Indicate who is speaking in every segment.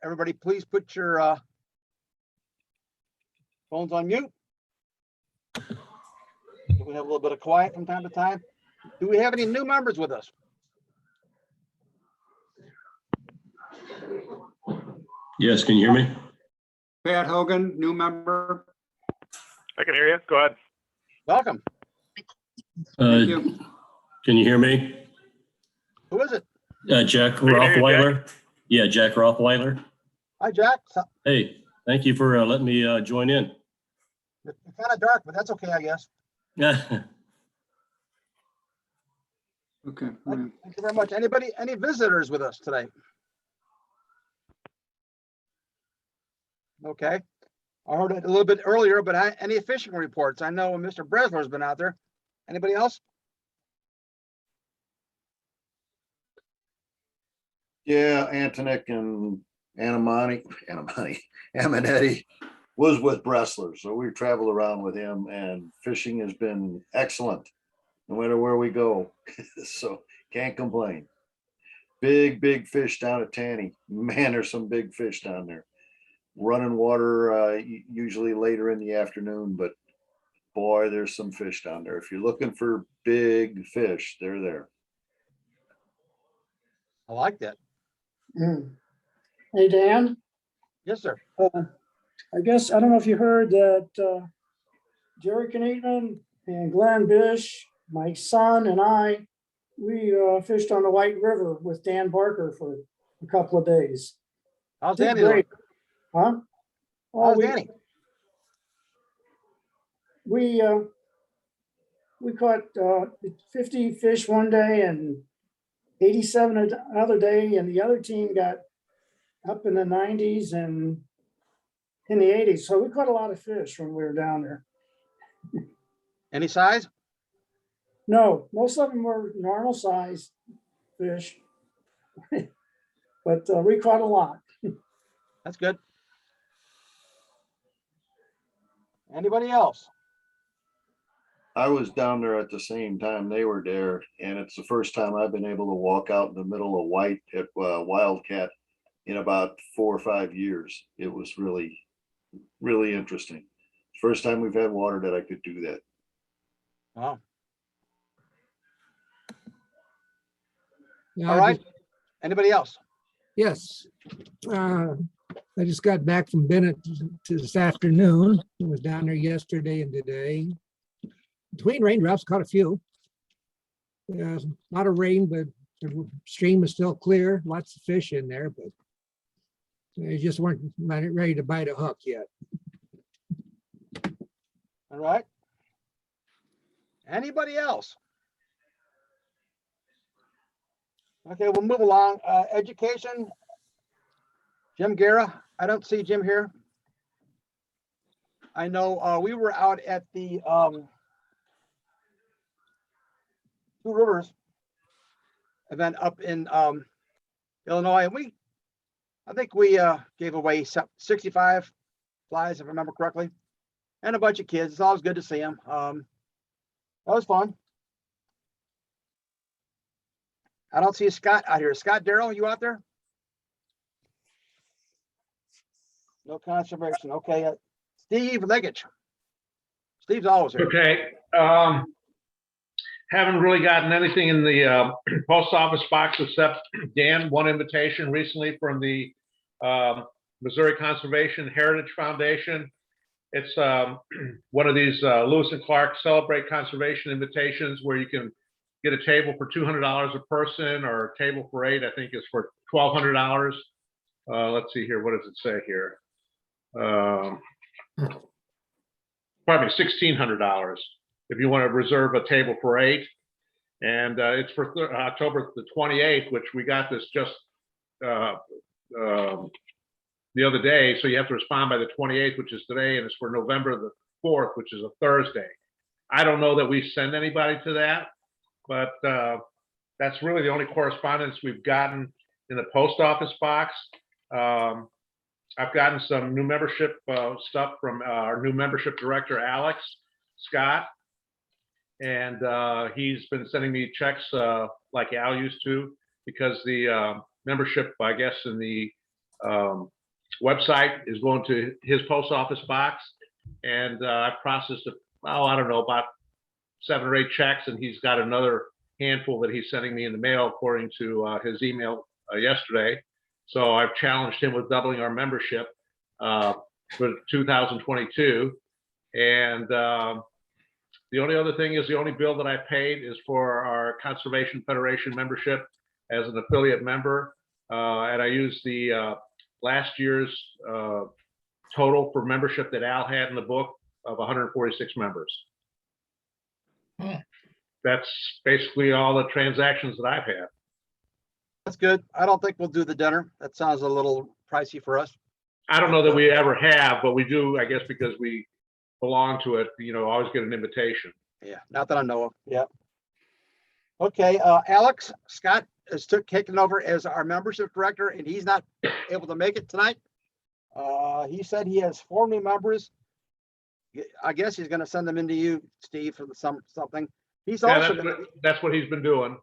Speaker 1: Everybody, please put your phones on mute. We have a little bit of quiet from time to time. Do we have any new members with us?
Speaker 2: Yes, can you hear me?
Speaker 3: Pat Hogan, new member.
Speaker 4: I can hear you. Go ahead.
Speaker 1: Welcome.
Speaker 3: Thank you.
Speaker 2: Can you hear me?
Speaker 1: Who is it?
Speaker 2: Jack
Speaker 4: can hear you,
Speaker 2: Rothweiler. Yeah, Jack Rothweiler.
Speaker 1: Hi, Jack.
Speaker 2: Hey, thank you for letting me join in.
Speaker 1: It's kind of dark, but that's okay, I guess.
Speaker 3: Okay.
Speaker 1: Thank you very much. Any visitors with us today? Okay. I heard it a little bit earlier, but any fishing reports? I know Mr. Bresler's been out there. Anybody else?
Speaker 5: Yeah, Antonik and Amanetti was with Bressler. So we traveled around with him, and fishing has been excellent no matter where we go. So can't complain. Big fish down at Tanny. Man, there's some big fish down there. Running water usually later in the afternoon, but boy, there's some fish down there. If you're looking for big fish, they're there.
Speaker 1: I like that.
Speaker 6: Hey, Dan,
Speaker 1: Yes, sir.
Speaker 6: I guess, I don't know if you heard that Jerry Knaitman and Glenn Bish, my son and I, we fished on the White River with Dan Barker for a couple of days.
Speaker 1: How's
Speaker 6: Did
Speaker 1: Danny doing?
Speaker 6: great. Huh? Oh,
Speaker 1: How's Danny?
Speaker 6: we caught 50 fish one day and 87 another day, and the other team got up in the 90s and in the 80s. So we caught a lot of fish when we were down there.
Speaker 1: Any size?
Speaker 6: No, most of them were normal size fish, but we caught a lot.
Speaker 1: That's good. Anybody else?
Speaker 5: I was down there at the same time they were there, and it's the first time I've been able to walk out in the middle of white at Wildcat in about 4 or 5 years. It was really interesting. First time we've had water that I could do that.
Speaker 1: Wow.
Speaker 7: Yeah,
Speaker 1: All right. Anybody else?
Speaker 7: Yes. I just got back from Bennett to this afternoon. I was down there yesterday and today. Between raindrops, caught a few. A lot of rain, but the stream is still clear. Lots of fish in there, but they just weren't ready to bite a hook yet.
Speaker 1: All right. Anybody else? Okay, we'll move along. Education. Jim Guerra. I don't see Jim here. I know we were out at the Two Rivers event up in Illinois, and I think we gave away 65 flies, if I remember correctly, and a bunch of kids. It's always good to see them. That was fun. I don't see Scott out here. Scott Darrell, you out there? No conservation. Okay. Steve Legich. Steve's always here.
Speaker 4: Okay. Haven't really gotten anything in the post office box except Dan, one invitation recently from the Missouri Conservation Heritage Foundation. It's one of these Lewis and Clark Celebrate Conservation invitations where you can get a table for $200 a person, or a table for 8, I think is for $1,200. Let's see here. What does it say here? Pardon me, $1,600 if you want to reserve a table for 8. And it's for October the 28th, which we got this just the other day. So you have to respond by the 28th, which is today, and it's for November the 4th, which is a Thursday. I don't know that we send anybody to that, but that's really the only correspondence we've gotten in the post office box. I've gotten some new membership stuff from our new membership director, Alex Scott. And he's been sending me checks like Al used to because the membership, I guess, in the website is going to his post office box. And I processed, I don't know, about 7 or 8 checks, and he's got another handful that he's sending me in the mail according to his email yesterday. So I've challenged him with doubling our membership for 2022. And the only other thing is the only bill that I paid is for our Conservation Federation membership as an affiliate member. And I used the last year's total for membership that Al had in the book of 146 members. That's basically all the transactions that I've had.
Speaker 1: That's good. I don't think we'll do the dinner. That sounds a little pricey for us.
Speaker 4: I don't know that we ever have, but we do, I guess, because we belong to it, always get an invitation.
Speaker 1: Yeah, not that I know of. Yeah. Okay, Alex Scott is taken over as our membership director, and he's not able to make it tonight. He said he has 4 new members. I guess he's going to send them into you, Steve, for something. He's
Speaker 4: Yeah,
Speaker 1: also
Speaker 4: that's what he's been doing.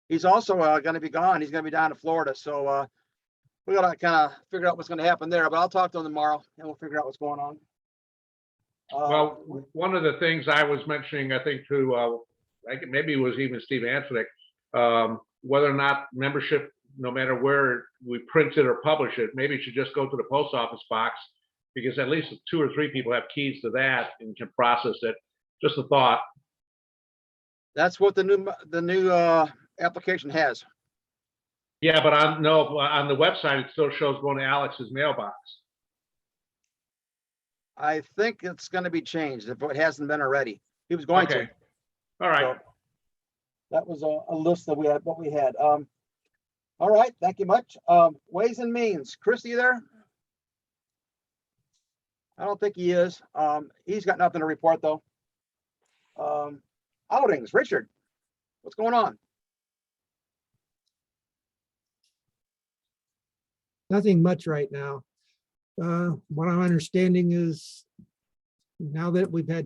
Speaker 1: he's also going to be gone. He's going to be down in Florida, so we got to kind of figure out what's going to happen there. But I'll talk to him tomorrow, and we'll figure out what's going on.
Speaker 4: Well, one of the things I was mentioning, I think to, I think maybe it was even Steve Anthony, whether or not membership, no matter where we print it or publish it, maybe it should just go to the post office box, because at least 2 or 3 people have keys to that and can process it. Just a thought.
Speaker 1: That's what the new application has.
Speaker 4: Yeah, but on the website, it still shows going to Alex's mailbox.
Speaker 1: I think it's going to be changed if it hasn't been already. He was going
Speaker 4: Okay.
Speaker 1: to.
Speaker 4: All right.
Speaker 1: So that was a list that we had, what we had. All right, thank you much. Ways and Means, Chris, you there? I don't think he is. He's got nothing to report though. Outings, Richard, what's going on?
Speaker 7: Nothing much right now. What I'm understanding is now that we got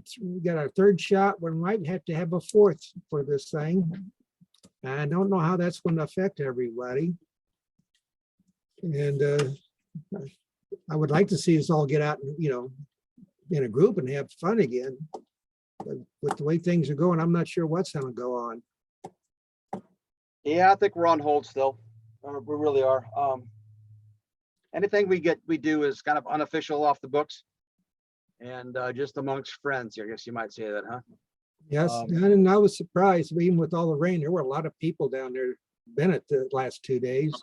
Speaker 7: our 3rd shot, we might have to have a 4th for this thing. I don't know how that's going to affect everybody. And I would like to see us all get out, in a group and have fun again. But with the way things are going, I'm not sure what's going to go on.
Speaker 1: Yeah, I think we're on hold still. We really are. Anything we do is kind of unofficial, off the books, and just amongst friends. I guess you might say that, huh?
Speaker 7: Yes, and I was surprised, even with all the rain, there were a lot of people down there, Bennett, the last 2 days.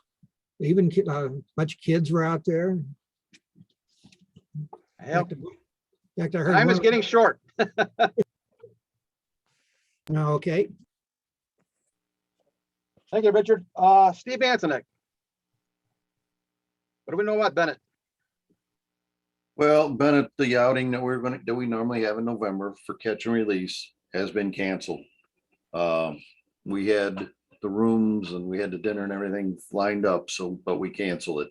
Speaker 7: Even a bunch of kids were out there.
Speaker 1: Yep.
Speaker 7: In fact, I heard
Speaker 1: Time is getting short.
Speaker 7: Okay.
Speaker 1: Thank you, Richard. Steve Antonik. What do we know about Bennett?
Speaker 5: Well, Bennett, the outing that we normally have in November for catch and release has been canceled. We had the rooms and we had the dinner and everything lined up, but we canceled it.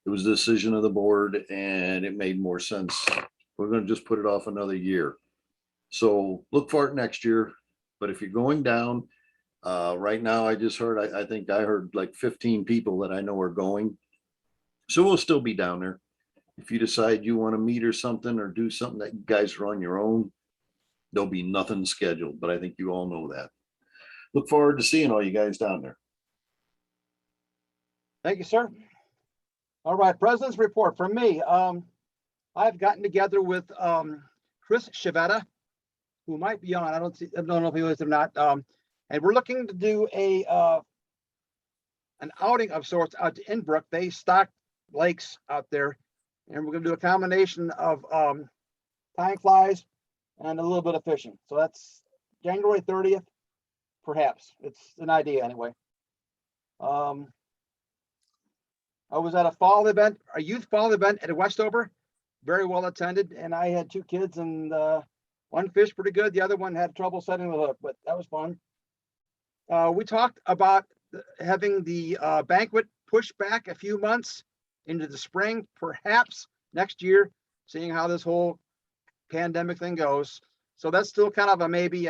Speaker 5: It was the decision of the board and it made more sense. We're going to just put it off another year. So look for it next year. But if you're going down, right now, I just heard, I think I heard like 15 people that I know are going. So we'll still be down there. If you decide you want to meet or something or do something that you guys are on your own, there'll be nothing scheduled, but I think you all know that. Look forward to seeing all you guys down there.
Speaker 1: Thank you, sir. All right, President's report from me. I've gotten together with Chris Chivetta, who might be on. I don't know if he was or not. And we're looking to do an outing of sorts out to Inbrook. They stock lakes out there, and we're going to do a combination of tying flies and a little bit of fishing. So that's January 30th, perhaps. It's an idea anyway. I was at a youth fall event at Westover, very well attended, and I had 2 kids, and one fished pretty good. The other one had trouble setting the hook, but that was fun. We talked about having the banquet pushed back a few months into the spring, perhaps next year, seeing how this whole pandemic thing goes. So that's still kind of a maybe.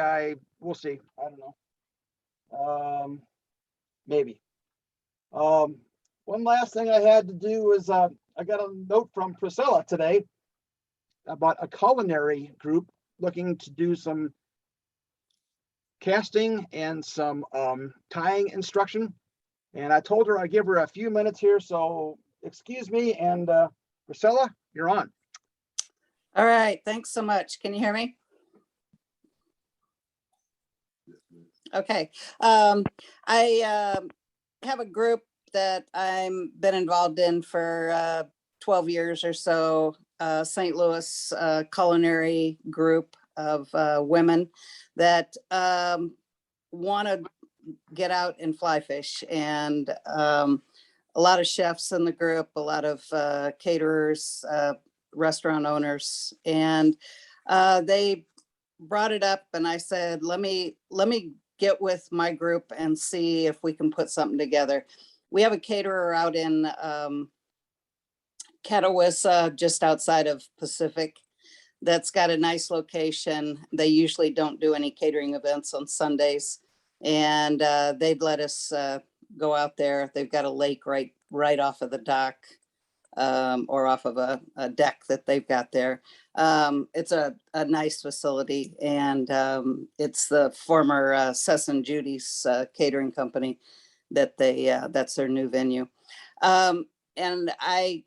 Speaker 1: We'll see. I don't know. Maybe. One last thing I had to do was, I got a note from Priscilla today about a culinary group looking to do some casting and some tying instruction. And I told her I'd give her a few minutes here, so excuse me. And Priscilla, you're on.
Speaker 8: All right, thanks so much. Can you hear me? Okay. I have a group that I'm been involved in for 12 years or so, St. Louis culinary group of women that want to get out and fly fish. And a lot of chefs in the group, a lot of caterers, restaurant owners, and they brought it up, and I said, let me get with my group and see if we can put something together. We have a caterer out in Catawissa, just outside of Pacific, that's got a nice location. They usually don't do any catering events on Sundays, and they'd let us go out there. They've got a lake right off of the dock, or off of a deck that they've got there. It's a nice facility, and it's the former Cess and Judy's catering company that that's their new venue. And I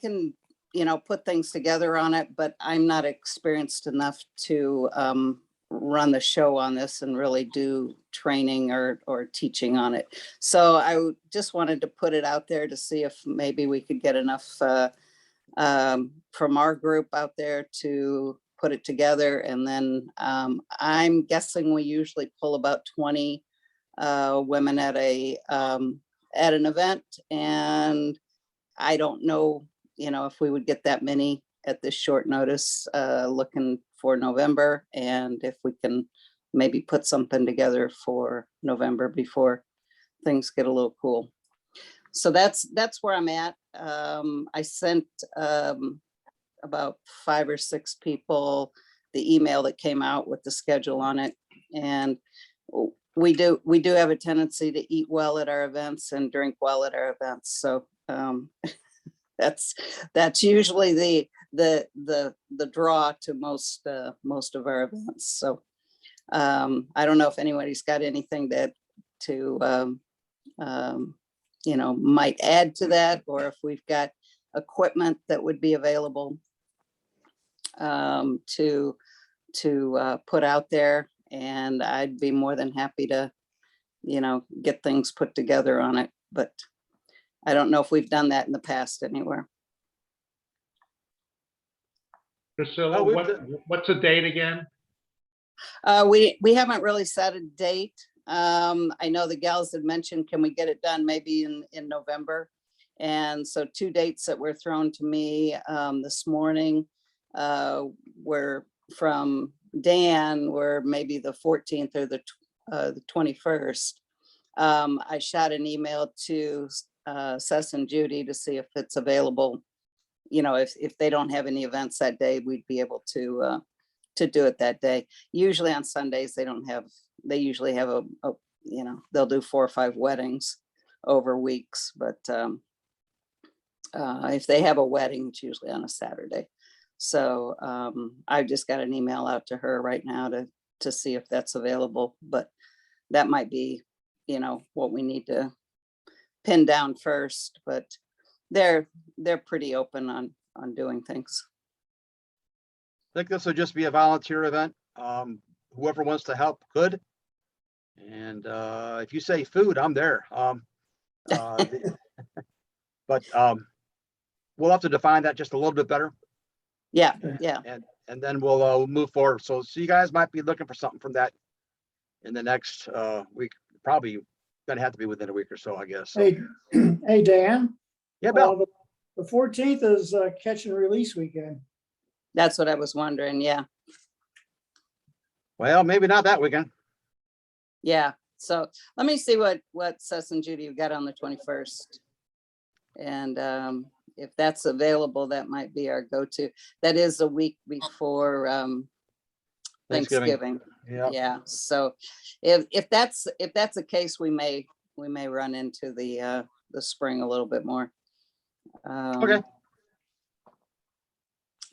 Speaker 8: can, put things together on it, but I'm not experienced enough to run the show on this and really do training or teaching on it. So I just wanted to put it out there to see if maybe we could get enough from our group out there to put it together. And then I'm guessing we usually pull about 20 women at an event. And I don't know, if we would get that many at this short notice, looking for November, and if we can maybe put something together for November before things get a little cool. So that's where I'm at. I sent about 5 or 6 people the email that came out with the schedule on it, and we do have a tendency to eat well at our events and drink well at our events. So that's usually the draw to most of our events. So I don't know if anybody's got anything to might add to that, or if we've got equipment that would be available to put out there. And I'd be more than happy to, get things put together on it. But I don't know if we've done that in the past anywhere.
Speaker 4: Priscilla,
Speaker 1: we've
Speaker 4: what's the date again?
Speaker 8: We haven't really set a date. I know the gals had mentioned, can we get it done maybe in November? And so 2 dates that were thrown to me this morning were from Dan, were maybe the 14th or the 21st. I shot an email to Cess and Judy to see if it's available. If they don't have any events that day, we'd be able to do it that day. Usually on Sundays, they usually have they'll do 4 or 5 weddings over weeks, but if they have a wedding, it's usually on a Saturday. So I just got an email out to her right now to see if that's available, but that might be, what we need to pin down first, but they're pretty open on doing things.
Speaker 1: I think this will just be a volunteer event. Whoever wants to help could. And if you say food, I'm there. But we'll have to define that just a little bit better.
Speaker 8: Yeah.
Speaker 1: And then we'll move forward. So you guys might be looking for something from that in the next week. Probably gonna have to be within a week or so, I guess. So,
Speaker 6: Hey, Dan.
Speaker 1: yeah, Bill.
Speaker 6: The 14th is catch and release weekend.
Speaker 8: That's what I was wondering. Yeah.
Speaker 1: Well, maybe not that weekend.
Speaker 8: Yeah. So let me see what Cess and Judy have got on the 21st. And if that's available, that might be our go-to. That is a week before Thanksgiving.
Speaker 1: Yeah.
Speaker 8: Yeah. So if that's the case, we may we may run into the spring a little bit more.
Speaker 1: Okay.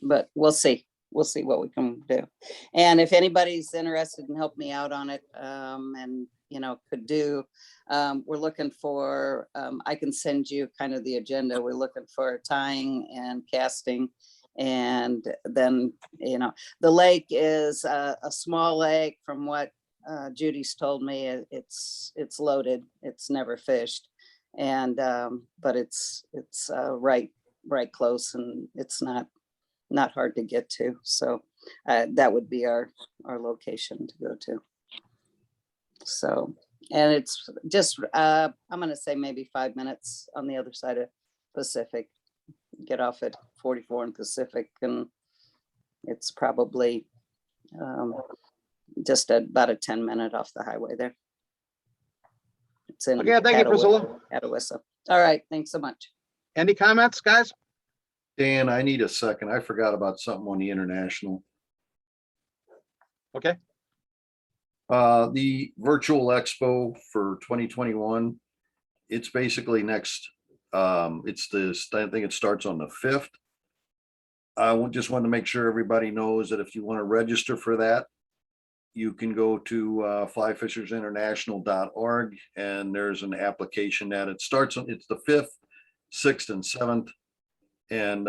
Speaker 8: But we'll see. We'll see what we can do. And if anybody's interested in helping me out on it, and, you know, could do, we're looking for, I can send you kind of the agenda. We're looking for tying and casting. And then, you know, the lake is a small lake from what Judy's told me. It's loaded. It's never fished. And, but it's right close, and it's not hard to get to. So that would be our location to go to. So, and it's just, I'm gonna say maybe 5 minutes on the other side of Pacific. Get off at 44 and Pacific, and it's probably just about a 10-minute off the highway there. It's in
Speaker 1: Okay, thank you, Priscilla.
Speaker 8: Attawissa. All right, thanks so much.
Speaker 1: Any comments, guys?
Speaker 5: Dan, I need a second. I forgot about something on the international.
Speaker 1: Okay.
Speaker 5: The virtual expo for 2021, it's basically next, I think it starts on the 5th. Just want to make sure everybody knows that if you want to register for that, you can go to flyfishersinternational.org, and there's an application that it's the 5th, 6th, and 7th. And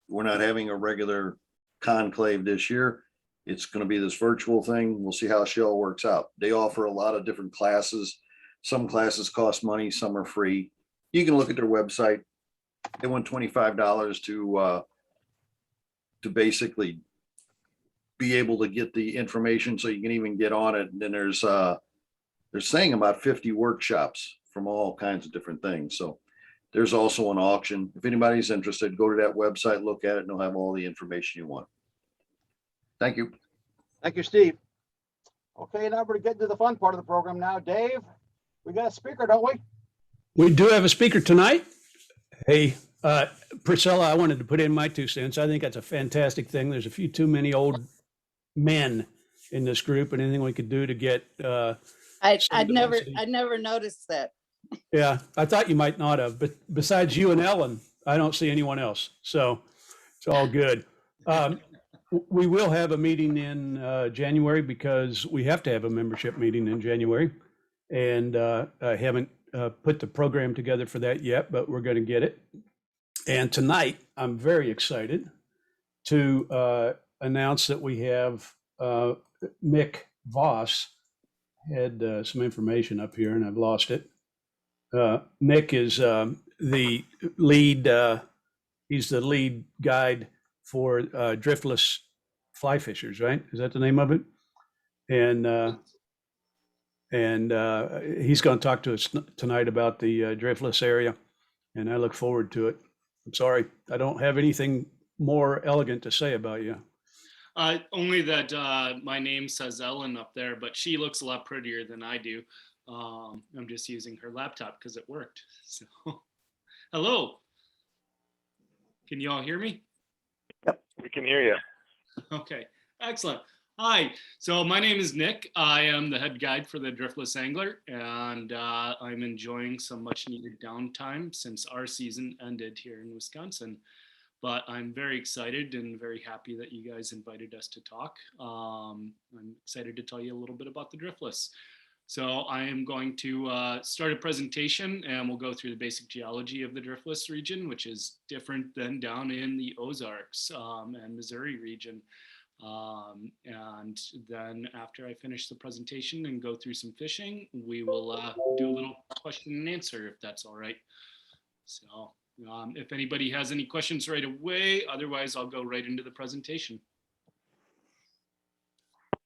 Speaker 5: we're not having a regular conclave this year. It's going to be this virtual thing. We'll see how Shell works out. They offer a lot of different classes. Some classes cost money, some are free. You can look at their website. They want $25 to basically be able to get the information so you can even get on it. And then they're saying about 50 workshops from all kinds of different things. So there's also an auction. If anybody's interested, go to that website, look at it, and they'll have all the information you want. Thank you.
Speaker 1: Thank you, Steve. Okay, now we're getting to the fun part of the program now. Dave, we got a speaker, don't we?
Speaker 9: We do have a speaker tonight. Hey, Priscilla, I wanted to put in my 2 cents. I think that's a fantastic thing. There's a few too many old men in this group, and anything we could do to get.
Speaker 8: I'd never noticed that.
Speaker 9: Yeah, I thought you might not have, but besides you and Ellen, I don't see anyone else. So it's all good. We will have a meeting in January, because we have to have a membership meeting in January. And I haven't put the program together for that yet, but we're going to get it. And tonight, I'm very excited to announce that we have Mick Voss had some information up here, and I've lost it. Mick is the lead, he's the lead guide for driftless fly fishers, right? Is that the name of it? And he's going to talk to us tonight about the driftless area, and I look forward to it. I'm sorry, I don't have anything more elegant to say about you.
Speaker 10: Only that my name says Ellen up there, but she looks a lot prettier than I do. I'm just using her laptop because it worked. So, hello. Can you all hear me?
Speaker 11: Yep, we can hear you.
Speaker 10: Okay, excellent. Hi, so my name is Nick. I am the head guide for the Driftless Angler, and I'm enjoying some much needed downtime since our season ended here in Wisconsin. But I'm very excited and very happy that you guys invited us to talk. I'm excited to tell you a little bit about the Driftless. So I am going to start a presentation, and we'll go through the basic geology of the Driftless region, which is different than down in the Ozarks and Missouri region. And then after I finish the presentation and go through some fishing, we will do a little question and answer, if that's all right. So if anybody has any questions right away, otherwise I'll go right into the presentation.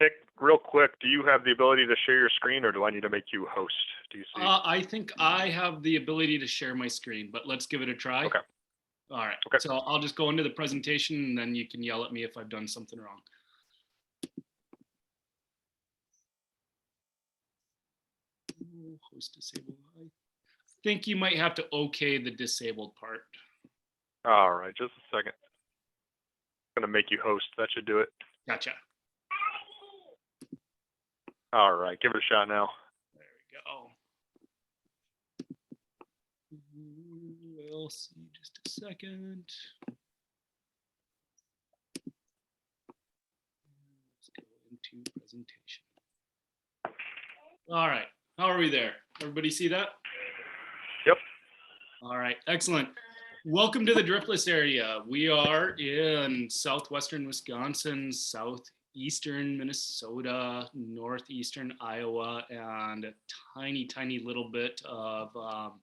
Speaker 11: Nick, real quick, do you have the ability to share your screen, or do I need to make you host? Do you see?
Speaker 10: I think I have the ability to share my screen, but let's give it a try.
Speaker 11: Okay.
Speaker 10: All right.
Speaker 11: Okay.
Speaker 10: So I'll just go into the presentation, and then you can yell at me if I've done something wrong. Host disabled. I think you might have to okay the disabled part.
Speaker 11: All right, just a second. I'm gonna make you host. That should do it.
Speaker 10: Gotcha.
Speaker 11: All right, give it a shot now.
Speaker 10: There we go. We'll see just a second. Let's go into presentation. All right, how are we there? Everybody see that?
Speaker 11: Yep.
Speaker 10: All right, excellent. Welcome to the Driftless area. We are in southwestern Wisconsin, southeastern Minnesota, northeastern Iowa, and a tiny, tiny little bit of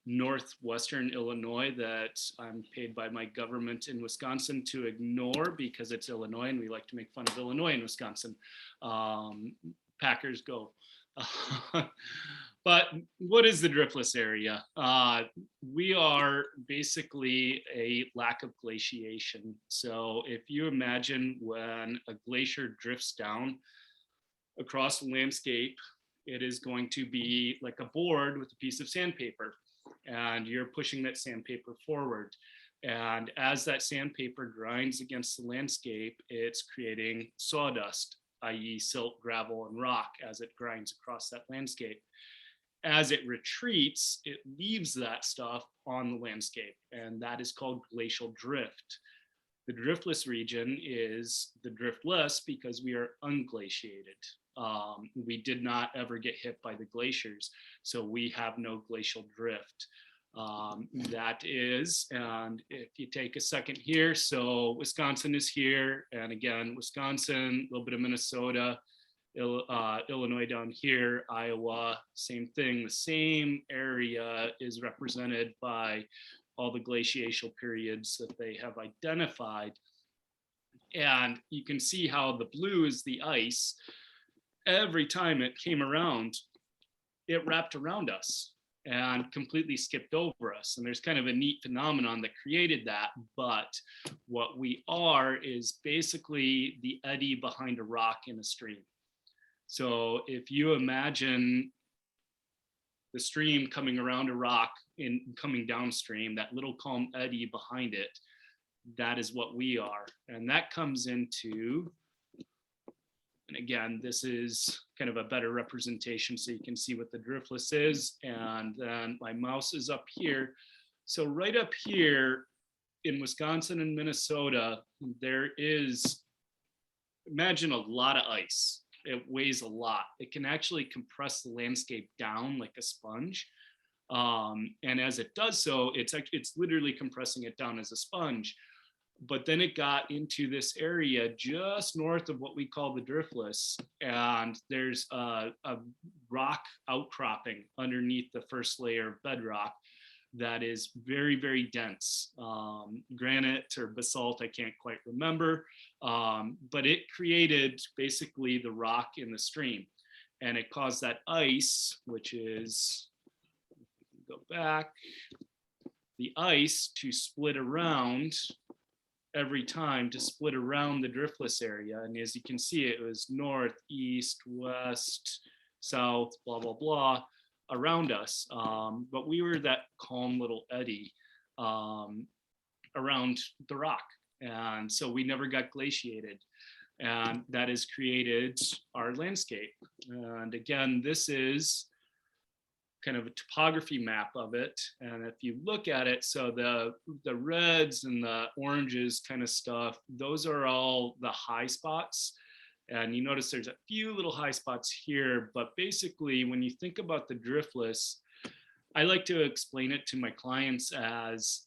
Speaker 10: northwestern Illinois that I'm paid by my government in Wisconsin to ignore because it's Illinois and we like to make fun of Illinois and Wisconsin. Packers go. But what is the driftless area? We are basically a lack of glaciation. So if you imagine when a glacier drifts down across the landscape, it is going to be like a board with a piece of sandpaper, and you're pushing that sandpaper forward. And as that sandpaper grinds against the landscape, it's creating sawdust, i.e. silt, gravel, and rock as it grinds across that landscape. As it retreats, it leaves that stuff on the landscape, and that is called glacial drift. The driftless region is the driftless because we are unglaciated. We did not ever get hit by the glaciers, so we have no glacial drift. That is, and if you take a second here, so Wisconsin is here, and again, Wisconsin, a little bit of Minnesota, Illinois down here, Iowa, same thing. The same area is represented by all the glacial periods that they have identified. And you can see how the blue is the ice. Every time it came around, it wrapped around us and completely skipped over us. And there's kind of a neat phenomenon that created that. But what we are is basically the eddy behind a rock in a stream. So if you imagine the stream coming around a rock and coming downstream, that little calm eddy behind it, that is what we are. And that comes into, and again, this is kind of a better representation so you can see what the driftless is. And then my mouse is up here. So right up here in Wisconsin and Minnesota, there is, imagine a lot of ice. It weighs a lot. It can actually compress the landscape down like a sponge. And as it does so, it's literally compressing it down as a sponge. But then it got into this area just north of what we call the driftless. And there's a rock outcropping underneath the first layer of bedrock that is very, very dense. Granite or basalt, I can't quite remember. But it created basically the rock in the stream. And it caused that ice, which is, go back, the ice to split around every time, to split around the driftless area. And as you can see, it was north, east, west, south, blah, blah, blah, around us. But we were that calm little eddy around the rock. And so we never got glaciated. And that has created our landscape. And again, this is kind of a topography map of it. And if you look at it, so the reds and the oranges kind of stuff, those are all the high spots. And you notice there's a few little high spots here, but basically when you think about the driftless, I like to explain it to my clients as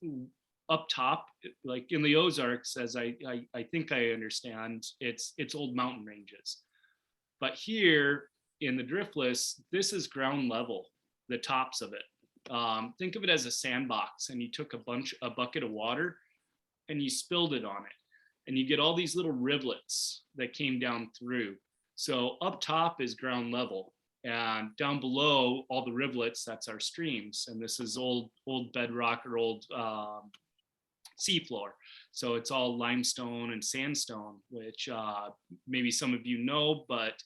Speaker 10: up top, like in the Ozarks, as I think I understand, it's old mountain ranges. But here in the driftless, this is ground level, the tops of it. Think of it as a sandbox, and you took a bucket of water and you spilled it on it. And you get all these little rivulets that came down through. So up top is ground level, and down below all the rivulets, that's our streams. And this is old bedrock or old seafloor. So it's all limestone and sandstone, which maybe some of you know, but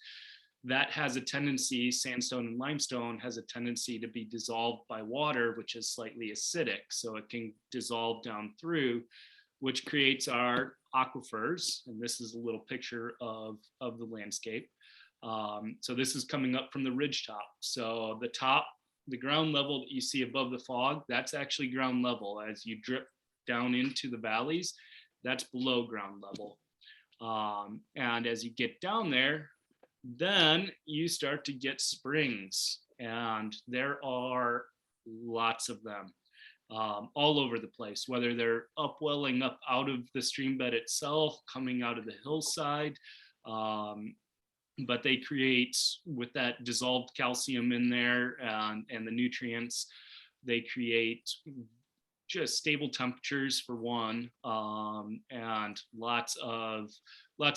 Speaker 10: that has a tendency, sandstone and limestone has a tendency to be dissolved by water, which is slightly acidic. So it can dissolve down through, which creates our aquifers. And this is a little picture of the landscape. So this is coming up from the ridge top. So the top the ground level that you see above the fog, that's actually ground level. As you drip down into the valleys, that's below ground level. And as you get down there, then you start to get springs, and there are lots of them all over the place, whether they're upwelling up out of the stream bed itself, coming out of the hillside. But they create, with that dissolved calcium in there and the nutrients, they create just stable temperatures for one, and lots of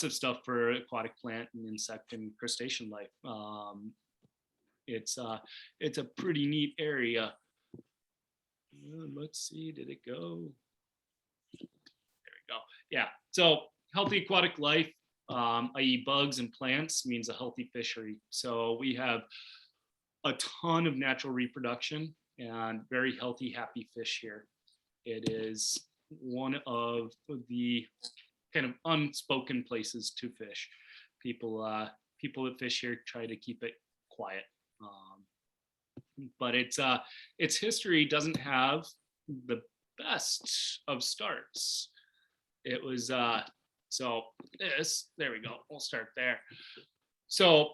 Speaker 10: stuff for aquatic plant and insect and crustacean life. It's a pretty neat area. Let's see, did it go? There we go. Yeah, so healthy aquatic life, i.e. bugs and plants, means a healthy fishery. So we have a ton of natural reproduction and very healthy, happy fish here. It is one of the kind of unspoken places to fish. People that fish here try to keep it quiet. But its history doesn't have the best of starts. It was so this, there we go. We'll start there. So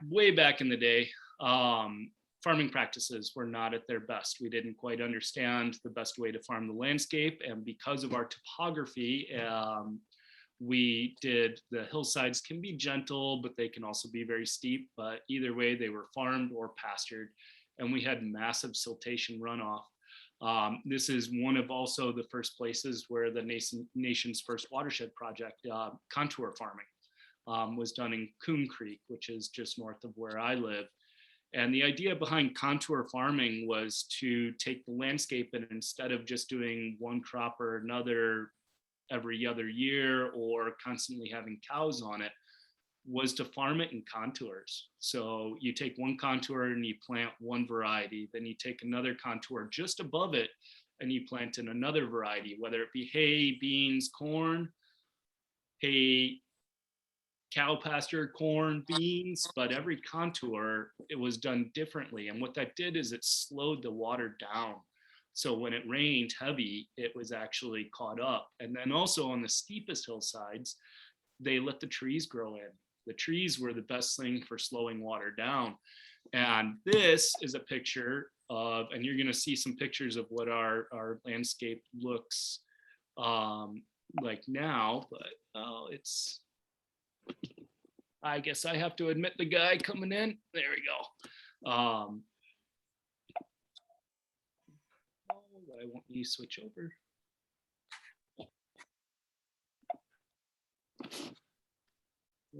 Speaker 10: way back in the day, farming practices were not at their best. We didn't quite understand the best way to farm the landscape, and because of our topography, the hillsides can be gentle, but they can also be very steep. But either way, they were farmed or pastured, and we had massive siltation runoff. This is one of also the first places where the nation's first watershed project, contour farming, was done in Coon Creek, which is just north of where I live. And the idea behind contour farming was to take the landscape, and instead of just doing one crop or another every other year or constantly having cows on it, was to farm it in contours. So you take one contour and you plant one variety, then you take another contour just above it and you plant in another variety, whether it be hay, beans, corn, hay, cow pasture, corn, beans, but every contour, it was done differently. And what that did is it slowed the water down. So when it rained heavy, it was actually caught up. And then also on the steepest hillsides, they let the trees grow in. The trees were the best thing for slowing water down. And this is a picture of, and you're going to see some pictures of what our landscape looks like now, but I guess I have to admit the guy coming in. There we go. I want you to switch over.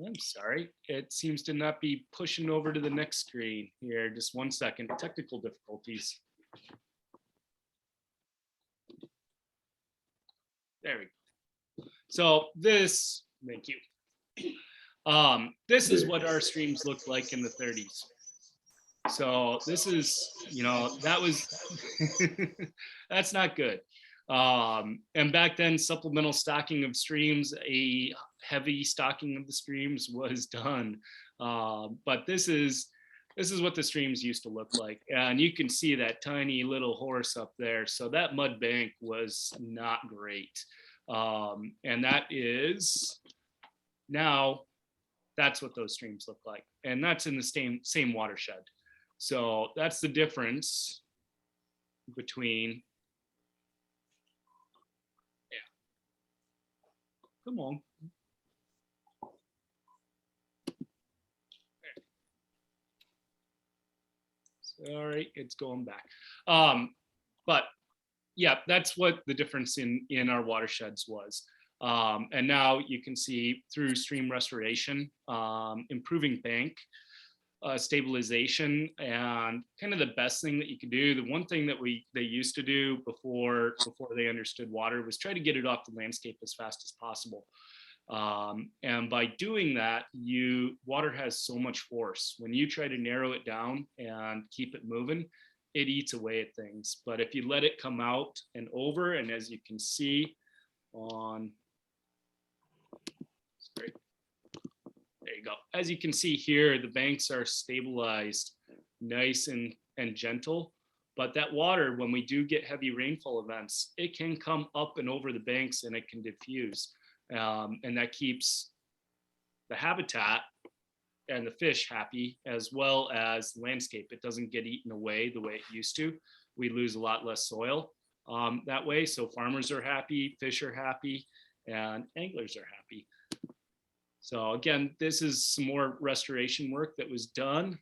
Speaker 10: I'm sorry, it seems to not be pushing over to the next screen here. Just 1 second, technical difficulties. There we go. So this, thank you. This is what our streams looked like in the 30s. So this is, that was, that's not good. And back then, supplemental stocking of streams, a heavy stocking of the streams was done. But this is what the streams used to look like. And you can see that tiny little horse up there. So that mud bank was not great. And that is, now that's what those streams look like. And that's in the same watershed. So that's the difference between, come on. Sorry, it's going back. But yeah, that's what the difference in our watersheds was. And now you can see through stream restoration, improving bank stabilization, and kind of the best thing that you could do. The one thing that they used to do before they understood water was try to get it off the landscape as fast as possible. And by doing that, water has so much force. When you try to narrow it down and keep it moving, it eats away at things. But if you let it come out and over, and as you can see on, sorry, there you go. As you can see here, the banks are stabilized nice and and gentle. But that water, when we do get heavy rainfall events, it can come up and over the banks and it can diffuse. And that keeps the habitat and the fish happy, as well as the landscape. It doesn't get eaten away the way it used to. We lose a lot less soil that way. So farmers are happy, fish are happy, and anglers are happy. So again, this is some more restoration work that was done.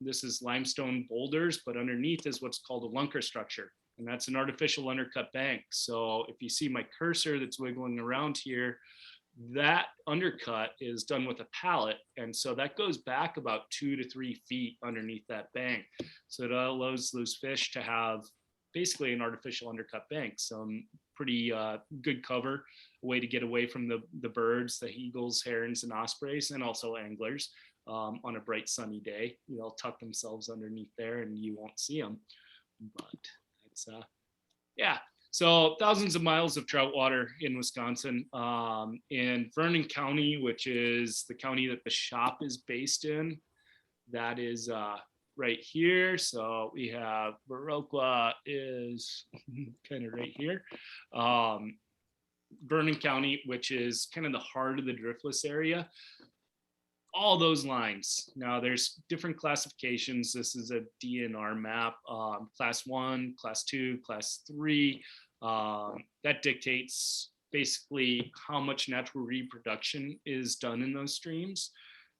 Speaker 10: This is limestone boulders, but underneath is what's called a lunker structure. And that's an artificial undercut bank. So if you see my cursor that's wiggling around here, that undercut is done with a pallet. And so that goes back about 2 to 3 feet underneath that bank. So it allows those fish to have basically an artificial undercut bank, some pretty good cover, a way to get away from the birds, the eagles, herons, and ospreys, and also anglers on a bright sunny day. They'll tuck themselves underneath there and you won't see them. But it's, yeah. So thousands of miles of trout water in Wisconsin. In Vernon County, which is the county that the shop is based in, that is right here. So we have Viroqua is kind of right here. Vernon County, which is kind of the heart of the Driftless area. All those lines. Now there's different classifications. This is a DNR map, class 1, class 2, class 3. That dictates basically how much natural reproduction is done in those streams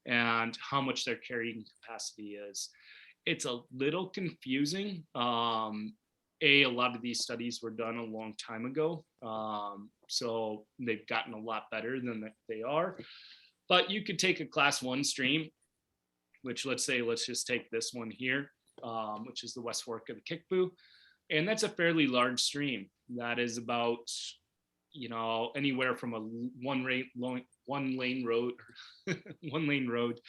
Speaker 10: and how much their carrying capacity is. It's a little confusing. A lot of these studies were done a long time ago. So they've gotten a lot better than they are. But you could take a class 1 stream, which let's just take this one here, which is the West Fork of the Kickapoo. And that's a fairly large stream. That is about, anywhere from a one lane road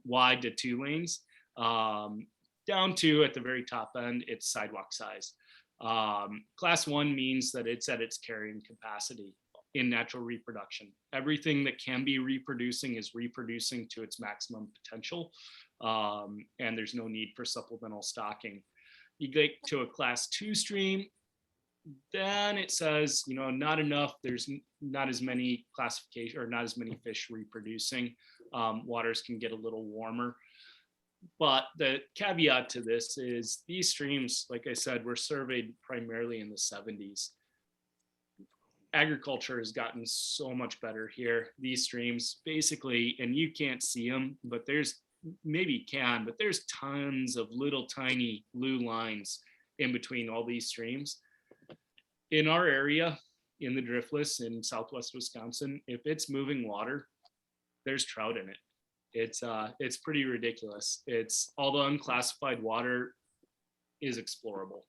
Speaker 10: wide to 2 lanes, down to at the very top end, it's sidewalk size. Class 1 means that it's at its carrying capacity in natural reproduction. Everything that can be reproducing is reproducing to its maximum potential, and there's no need for supplemental stocking. You get to a class 2 stream, then it says, not enough. There's not as many classification or not as many fish reproducing. Waters can get a little warmer. But the caveat to this is these streams, like I said, were surveyed primarily in the 70s. Agriculture has gotten so much better here. These streams basically, and you can't see them, but there's tons of little tiny blue lines in between all these streams. In our area, in the Driftless in Southwest Wisconsin, if it's moving water, there's trout in it. It's pretty ridiculous. It's all the unclassified water is explorable.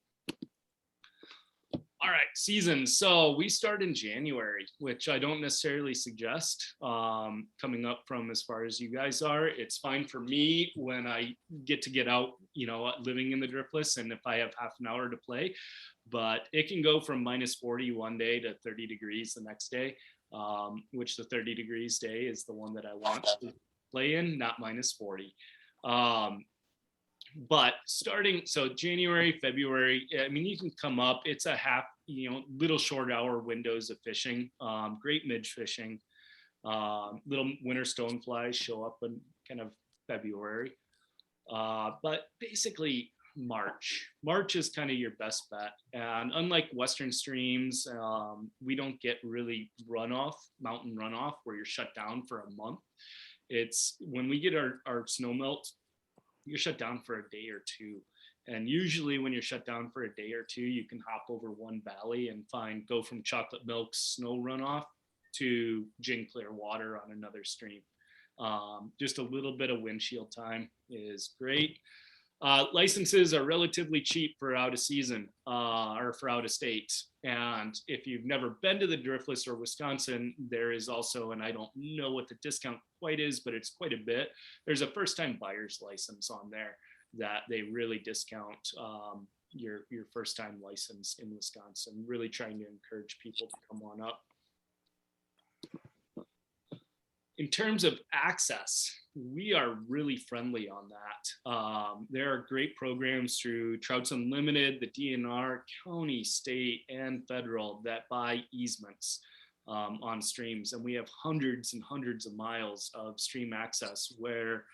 Speaker 10: All right, seasons. So we start in January, which I don't necessarily suggest coming up from as far as you guys are. It's fine for me when I get out, living in the Driftless, and if I have half an hour to play. But it can go from -40 one day to 30 degrees the next day, which the 30 degrees day is the one that I want to play in, not -40. But so January, February, you can come up. It's a little short hour windows of fishing, great midge fishing. Little winter stoneflies show up in kind of February. But basically March is kind of your best bet. And unlike Western streams, we don't get really mountain runoff where you're shut down for a month. It's when we get our snow melt, you're shut down for a day or 2. And usually when you're shut down for a day or 2, you can hop over one valley and go from chocolate milk snow runoff to gin clear water on another stream. Just a little bit of windshield time is great. Licenses are relatively cheap for out of season or for out of state. And if you've never been to the Driftless or Wisconsin, there is also, and I don't know what the discount quite is, but it's quite a bit. There's a first time buyer's license on there that they really discount your first time license in Wisconsin, really trying to encourage people to come on up. In terms of access, we are really friendly on that. There are great programs through Trouts Unlimited, the DNR, county, state, and federal that buy easements on streams. And we have hundreds and hundreds of miles of stream access where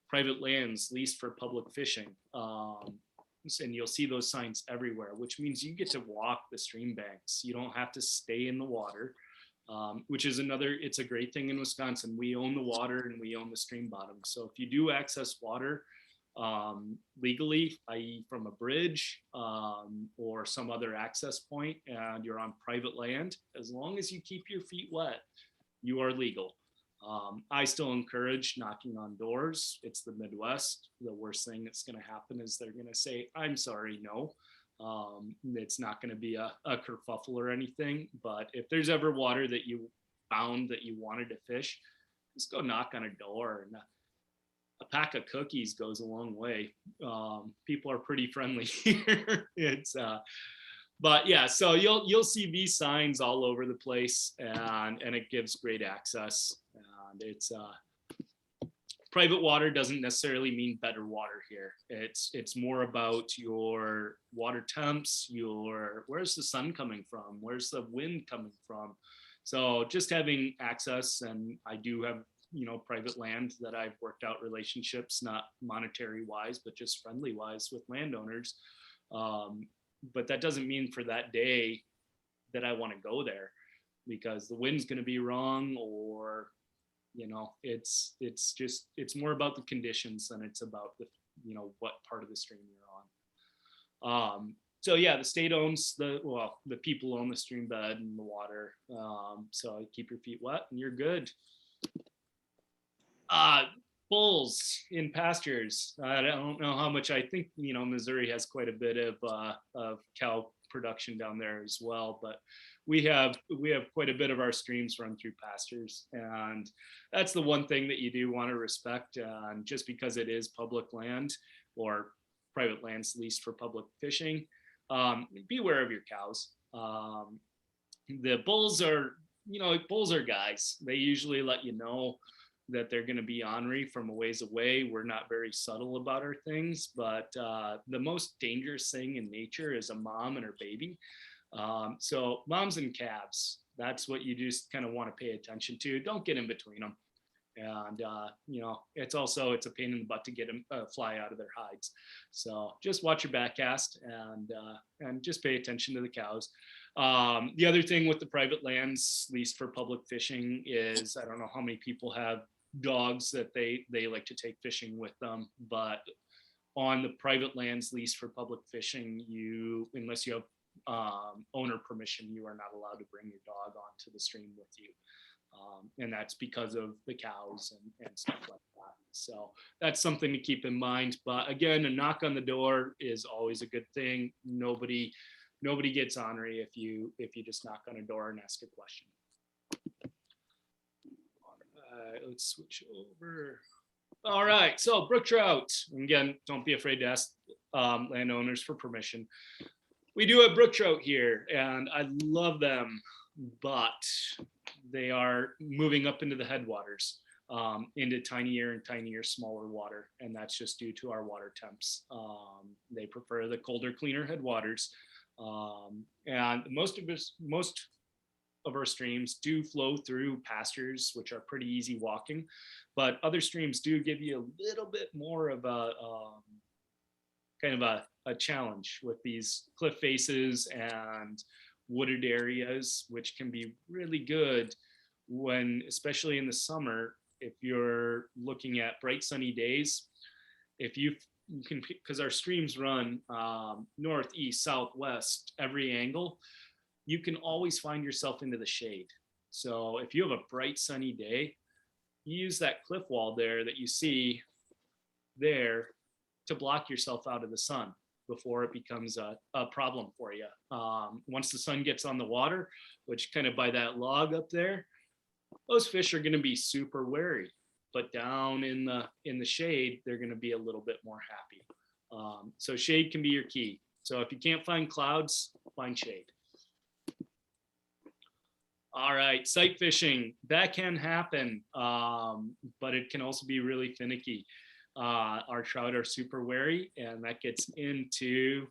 Speaker 10: private lands leased for public fishing. And you'll see those signs everywhere, which means you get to walk the stream banks. You don't have to stay in the water. Which is it's a great thing in Wisconsin. We own the water and we own the stream bottom. So if you do access water legally, i.e. from a bridge or some other access point, and you're on private land, as long as you keep your feet wet, you are legal. I still encourage knocking on doors. It's the Midwest. The worst thing that's going to happen is they're going to say, I'm sorry, no. It's not going to be a kerfuffle or anything, but if there's ever water that you found that you wanted to fish, just go knock on a door, and a pack of cookies goes a long way. People are pretty friendly here. But yeah, so you'll see these signs all over the place, and it gives great access, and it's private water doesn't necessarily mean better water here. It's more about your water temps, where's the sun coming from? Where's the wind coming from? So just having access, and I do have, private land that I've worked out relationships, not monetary wise, but just friendly wise with landowners. But that doesn't mean for that day that I want to go there because the wind's going to be wrong, or it's more about the conditions than it's about the what part of the stream you're on. So yeah, the state owns the people own the stream bed and the water. So keep your feet wet and you're good. Bulls in pastures. I don't know how much. I think Missouri has quite a bit of cow production down there as well, but we have quite a bit of our streams run through pastures, and that's the one thing that you do want to respect. And just because it is public land or private lands leased for public fishing, be aware of your cows. The bulls are guys. They usually let you know that they're going to be ornery from a ways away. We're not very subtle about our things, but the most dangerous thing in nature is a mom and her baby. So moms and calves, that's what you just kind of want to pay attention to. Don't get in between them. And, it's a pain in the butt to get them fly out of their hides. So just watch your back cast and just pay attention to the cows. The other thing with the private lands leased for public fishing is, I don't know how many people have dogs that they like to take fishing with them, but on the private lands leased for public fishing, unless you have owner permission, you are not allowed to bring your dog onto the stream with you. And that's because of the cows and stuff like that. So that's something to keep in mind. But again, a knock on the door is always a good thing. Nobody gets ornery if you just knock on a door and ask a question. Let's switch over. All right, so brook trout. Again, don't be afraid to ask landowners for permission. We do have brook trout here, and I love them, but they are moving up into the headwaters, into tinier and tinier, smaller water, and that's just due to our water temps. They prefer the colder, cleaner headwaters, and most of our streams do flow through pastures, which are pretty easy walking, but other streams do give you a little bit more of a kind of a challenge with these cliff faces and wooded areas, which can be really good when, especially in the summer, if you're looking at bright sunny days, if you can, because our streams run north, east, south, west, every angle, you can always find yourself into the shade. So if you have a bright sunny day, you use that cliff wall there that you see there to block yourself out of the sun before it becomes a problem for you. Once the sun gets on the water, which kind of by that log up there, those fish are going to be super wary, but down in the shade, they're going to be a little bit more happy. So shade can be your key. So if you can't find clouds, find shade. All right, sight fishing, that can happen, but it can also be really finicky. Our trout are super wary, and that gets into,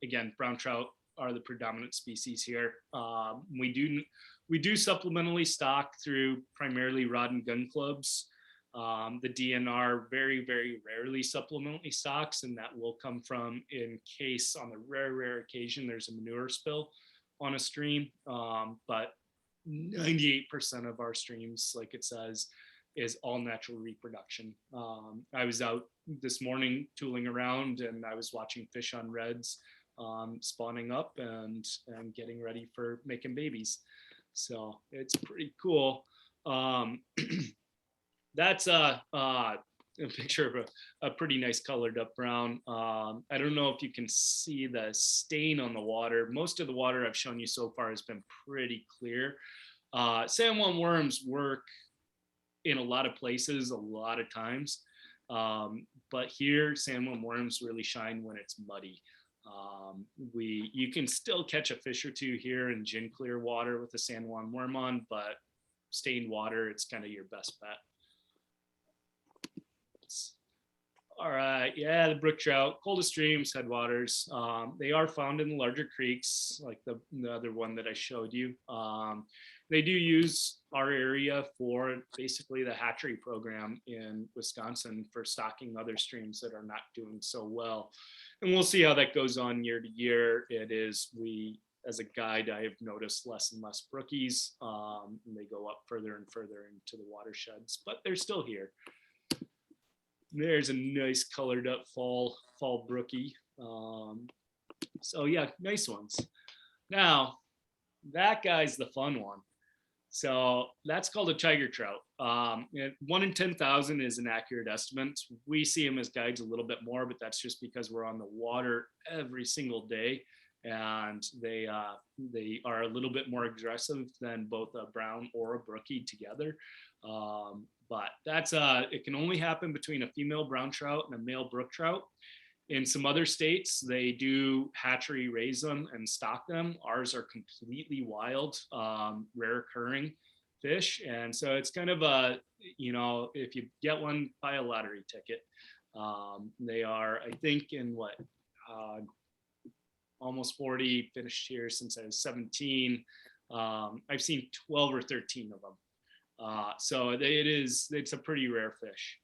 Speaker 10: again, brown trout are the predominant species here. We do supplementally stock through primarily rod and gun clubs. The DNR very, very rarely supplementally stocks, and that will come from in case on the rare occasion there's a manure spill on a stream. But 98% of our streams, like it says, is all natural reproduction. I was out this morning tooling around, and I was watching fish on reds spawning up and getting ready for making babies. So it's pretty cool. That's a picture of a pretty nice colored up brown. I don't know if you can see the stain on the water. Most of the water I've shown you so far has been pretty clear. Sandworm worms work in a lot of places, a lot of times. But here, sandworm worms really shine when it's muddy. You can still catch a fish or two here in gin clear water with a sandworm worm on, but stained water, it's kind of your best bet. All right, yeah, the brook trout, coldest streams, headwaters. They are found in the larger creeks, like the other one that I showed you. They do use our area for basically the hatchery program in Wisconsin for stocking other streams that are not doing so well. And we'll see how that goes on year to year. As a guide, I have noticed less and less brookies. And they go up further and further into the watersheds, but they're still here. There's a nice colored up fall brookie. So yeah, nice ones. Now, that guy's the fun one. So that's called a tiger trout. 1 in 10,000 is an accurate estimate. We see them as guides a little bit more, but that's just because we're on the water every single day, and they are a little bit more aggressive than both a brown or a brookie together. But it can only happen between a female brown trout and a male brook trout. In some other states, they do hatchery raise them and stock them. Ours are completely wild, rare occurring fish. And so it's kind of if you get one, buy a lottery ticket. They are, I think, in almost 40, finished here since I was 17. I've seen 12 or 13 of them. So it's a pretty rare fish.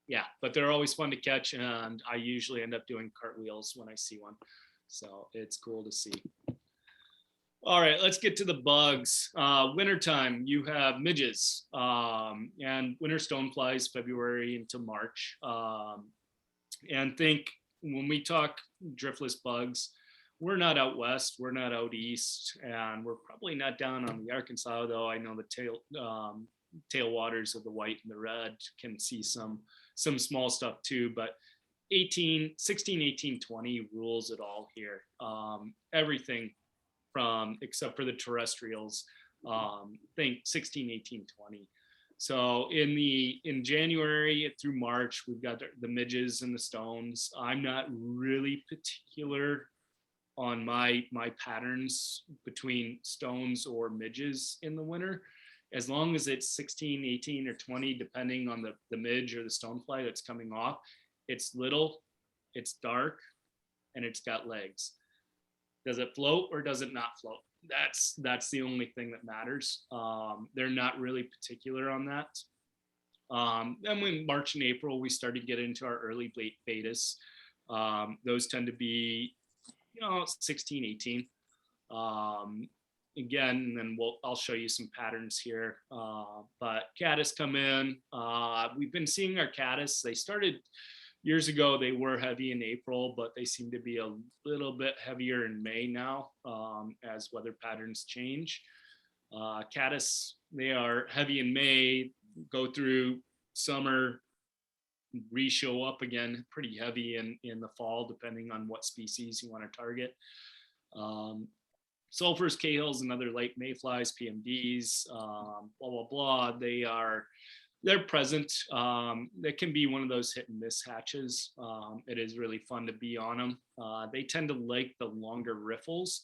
Speaker 10: Yeah, but they're always fun to catch, and I usually end up doing cartwheels when I see one. So it's cool to see. All right, let's get to the bugs. Wintertime, you have midges and winter stoneflies, February into March. And think when we talk driftless bugs, we're not out west, we're not out east, and we're probably not down on the Arkansas, though I know the tailwaters of the white and the red can see some small stuff too, but 16, 18, 20 rules it all here. Everything from, except for the terrestrials, think 16, 18, 20. So in January through March, we've got the midges and the stones. I'm not really particular on my patterns between stones or midges in the winter. As long as it's 16, 18, or 20, depending on the midge or the stonefly that's coming off, it's little, it's dark, and it's got legs. Does it float or does it not float? That's the only thing that matters. They're not really particular on that. Then when March and April, we started getting into our early betas. Those tend to be, 16, 18. Again, and then I'll show you some patterns here. But caddis come in. We've been seeing our caddis. They started years ago. They were heavy in April, but they seem to be a little bit heavier in May now as weather patterns change. Caddis, they are heavy in May, go through summer, re-show up again pretty heavy in the fall, depending on what species you want to target. Sulfurs, cahills, and other light mayflies, PMDs, blah, blah, blah. They're present. They can be one of those hit and miss hatches. It is really fun to be on them. They tend to like the longer riffles.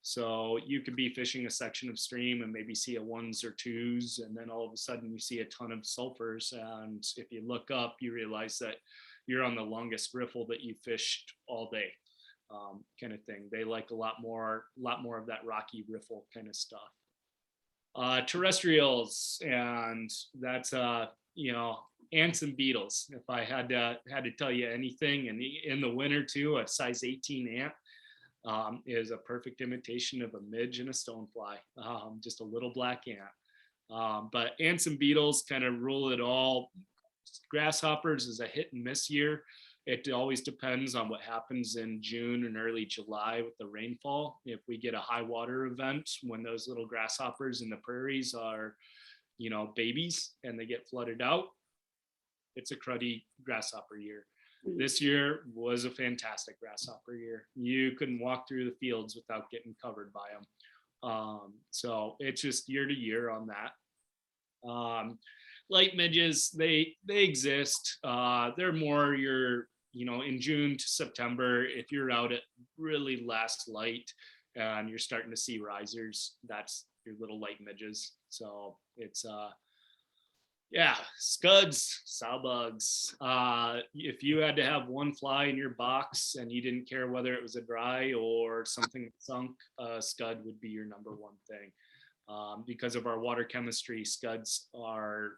Speaker 10: So you could be fishing a section of stream and maybe see a ones or twos, and then all of a sudden you see a ton of sulfurs. And if you look up, you realize that you're on the longest riffle that you fished all day, kind of thing. They like a lot more of that rocky riffle kind of stuff. Terrestrials, and that's ants and beetles. If I had to tell you anything, and in the winter too, a size 18 ant is a perfect imitation of a midge and a stonefly, just a little black ant. But ants and beetles kind of rule it all. Grasshoppers is a hit and miss year. It always depends on what happens in June and early July with the rainfall. If we get a high water event, when those little grasshoppers in the prairies are, babies, and they get flooded out, it's a cruddy grasshopper year. This year was a fantastic grasshopper year. You couldn't walk through the fields without getting covered by them. So it's just year to year on that. Light midges, they exist. They're more in June to September. If you're out at really last light and you're starting to see risers, that's your little light midges. So it's scuds, sow bugs. If you had to have one fly in your box and you didn't care whether it was a dry or something sunk, scud would be your number one thing. Because of our water chemistry, scuds are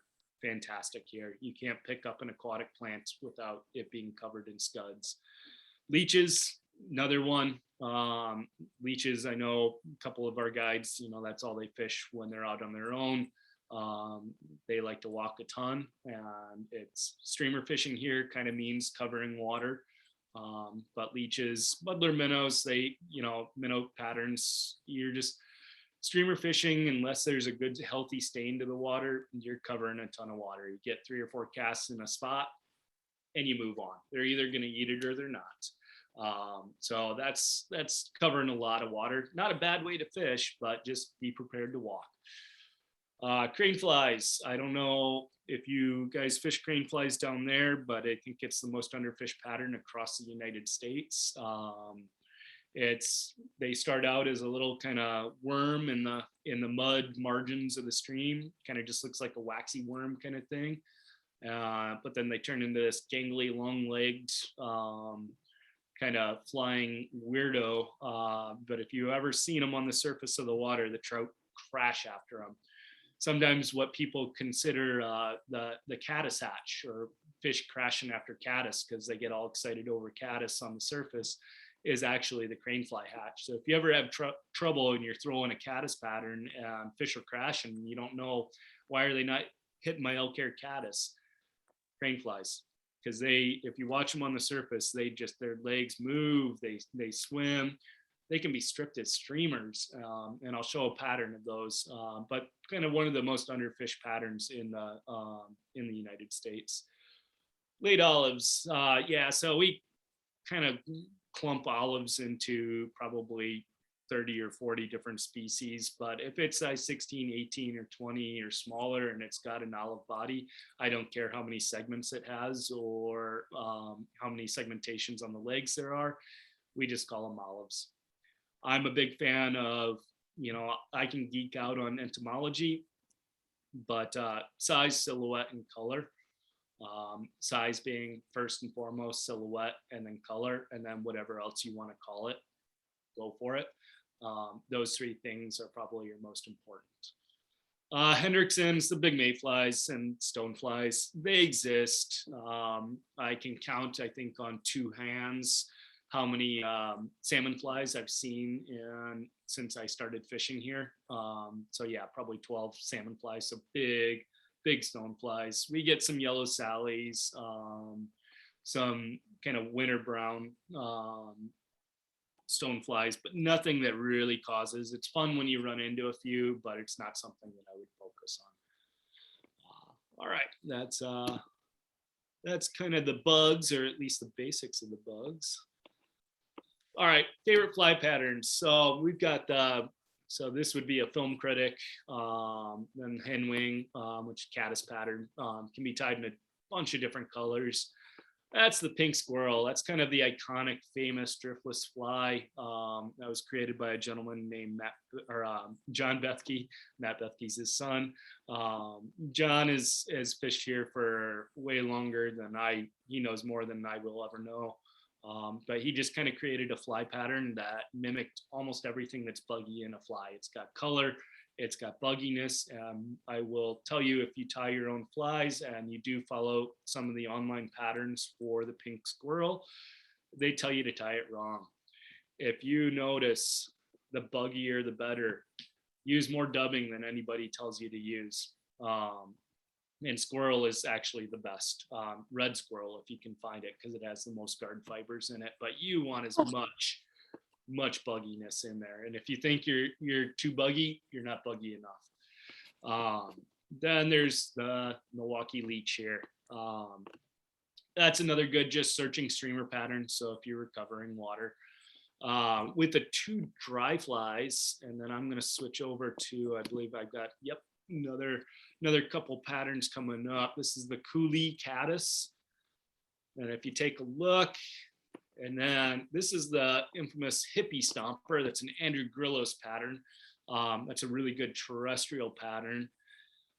Speaker 10: fantastic here. You can't pick up an aquatic plant without it being covered in scuds. Leeches, another one. Leeches, I know a couple of our guides, that's all they fish when they're out on their own. They like to walk a ton, and it's streamer fishing here kind of means covering water. But leeches, muddler minnows, minnow patterns, you're just streamer fishing, unless there's a good healthy stain to the water, you're covering a ton of water. You get 3 or 4 casts in a spot and you move on. They're either going to eat it or they're not. So that's covering a lot of water. Not a bad way to fish, but just be prepared to walk. Crane flies, I don't know if you guys fish crane flies down there, but I think it's the most underfished pattern across the United States. They start out as a little kind of worm in the mud margins of the stream, kind of just looks like a waxy worm kind of thing. But then they turn into this gangly, long-legged, kind of flying weirdo. But if you ever seen them on the surface of the water, the trout crash after them. Sometimes what people consider the caddis hatch, or fish crashing after caddis because they get all excited over caddis on the surface, is actually the crane fly hatch. So if you ever have trouble and you're throwing a caddis pattern and fish are crashing, you don't know why are they not hitting my elk hair caddis, crane flies. Because if you watch them on the surface, their legs move, they swim, they can be stripped as streamers, and I'll show a pattern of those. But kind of one of the most underfished patterns in the United States. Late olives, so we kind of clump olives into probably 30 or 40 different species, but if it's size 16, 18, or 20 or smaller and it's got an olive body, I don't care how many segments it has or how many segmentations on the legs there are, we just call them olives. I'm a big fan of, I can geek out on entomology, but size, silhouette, and color. Size being first and foremost, silhouette, and then color, and then whatever else you want to call it, go for it. Those 3 things are probably your most important. Hendricksons, the big mayflies and stoneflies, they exist. I can count, I think, on 2 hands how many salmon flies I've seen since I started fishing here. So yeah, probably 12 salmon flies, so big stoneflies. We get some yellow sallies, some kind of winter brown stoneflies, but nothing that really causes. It's fun when you run into a few, but it's not something that I would focus on. All right, that's kind of the bugs, or at least the basics of the bugs. All right, favorite fly patterns. So we've got so this would be a film critic, then hen wing, which caddis pattern, can be tied in a bunch of different colors. That's the pink squirrel. That's kind of the iconic, famous driftless fly that was created by a gentleman named John Bethke. Matt Bethke's his son. John has fished here for way longer than he knows more than I will ever know. But he just kind of created a fly pattern that mimicked almost everything that's buggy in a fly. It's got color, it's got bugginess. I will tell you, if you tie your own flies and you do follow some of the online patterns for the pink squirrel, they tell you to tie it wrong. If you notice, the buggier, the better. Use more dubbing than anybody tells you to use. And squirrel is actually the best. Red squirrel, if you can find it, because it has the most guard fibers in it. But you want as much bugginess in there. And if you think you're too buggy, you're not buggy enough. Then there's the Milwaukee leech here. That's another good just searching streamer pattern. So if you're recovering water. With the 2 dry flies, and then I'm going to switch over to, I believe I've got, another couple patterns coming up. This is the Coulee caddis. And if you take a look, and then this is the infamous hippie stomper. That's an Andrew Grillo's pattern. That's a really good terrestrial pattern.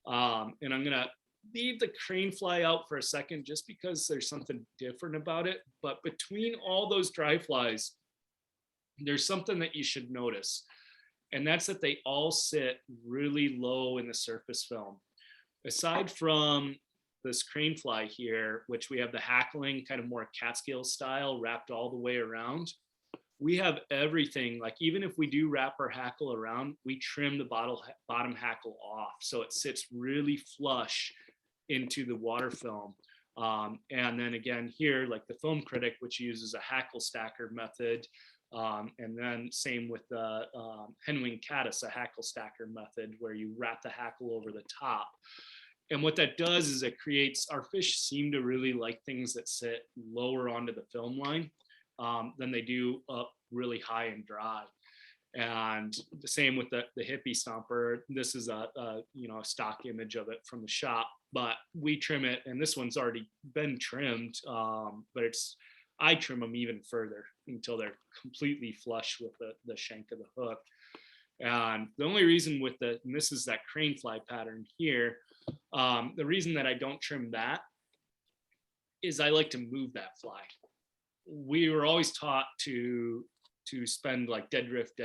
Speaker 10: And I'm gonna leave the crane fly out for a second just because there's something different about it. But between all those dry flies, there's something that you should notice. And that's that they all sit really low in the surface film. Aside from this crane fly here, which we have the hackling kind of more Catskill style wrapped all the way around, we have everything. Like even if we do wrap our hackle around, we trim the bottom hackle off. So it sits really flush into the water film. And then again here, like the Film Critic, which uses a hackle stacker method. And then same with the Henwing caddis, a hackle stacker method where you wrap the hackle over the top. And what that does is it creates, our fish seem to really like things that sit lower onto the film line than they do up really high and dry. And the same with the hippie stomper. This is a stock image of it from the shop, but we trim it, and this one's already been trimmed, but I trim them even further until they're completely flush with the shank of the hook. And the only reason and this is that crane fly pattern here, the reason that I don't trim that is I like to move that fly. We were always taught to spend like dead drift.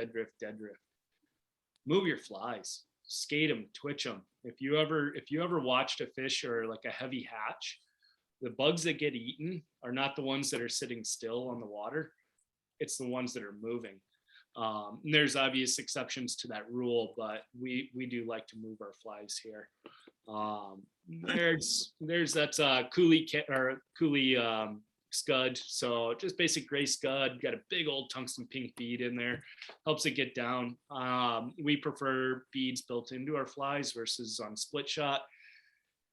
Speaker 10: Move your flies, skate them, twitch them. If you ever watched a fish or like a heavy hatch, the bugs that get eaten are not the ones that are sitting still on the water. It's the ones that are moving. And there's obvious exceptions to that rule, but we do like to move our flies here. There's that Coulee scud. So just basic gray scud, got a big old tungsten pink bead in there, helps it get down. We prefer beads built into our flies versus on split shot.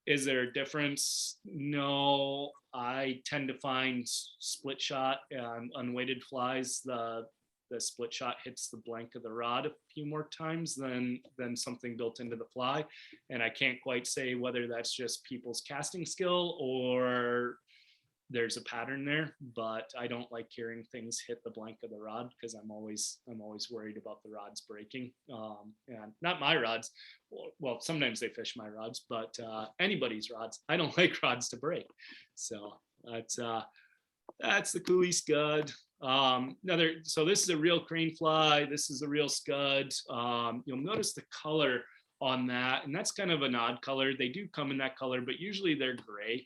Speaker 10: Is there a difference? No, I tend to find split shot and unweighted flies, the split shot hits the blank of the rod a few more times than something built into the fly. And I can't quite say whether that's just people's casting skill or there's a pattern there, but I don't like hearing things hit the blank of the rod because I'm always worried about the rods breaking. And not my rods. Well, sometimes they fish my rods, but anybody's rods. I don't like rods to break. So that's the Coulee scud. So this is a real crane fly. This is a real scud. You'll notice the color on that, and that's kind of an odd color. They do come in that color, but usually they're gray.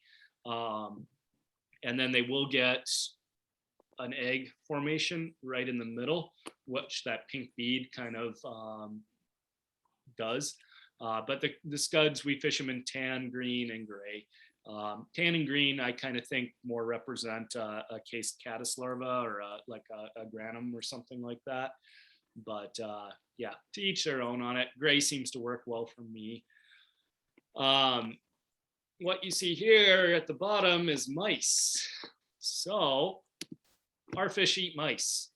Speaker 10: And then they will get an egg formation right in the middle, which that pink bead kind of does. But the scuds, we fish them in tan, green, and gray. Tan and green, I kind of think more represent a cased caddis larva or like a granum or something like that. But yeah, to each their own on it. Gray seems to work well for me. What you see here at the bottom is mice. So our fish eat mice.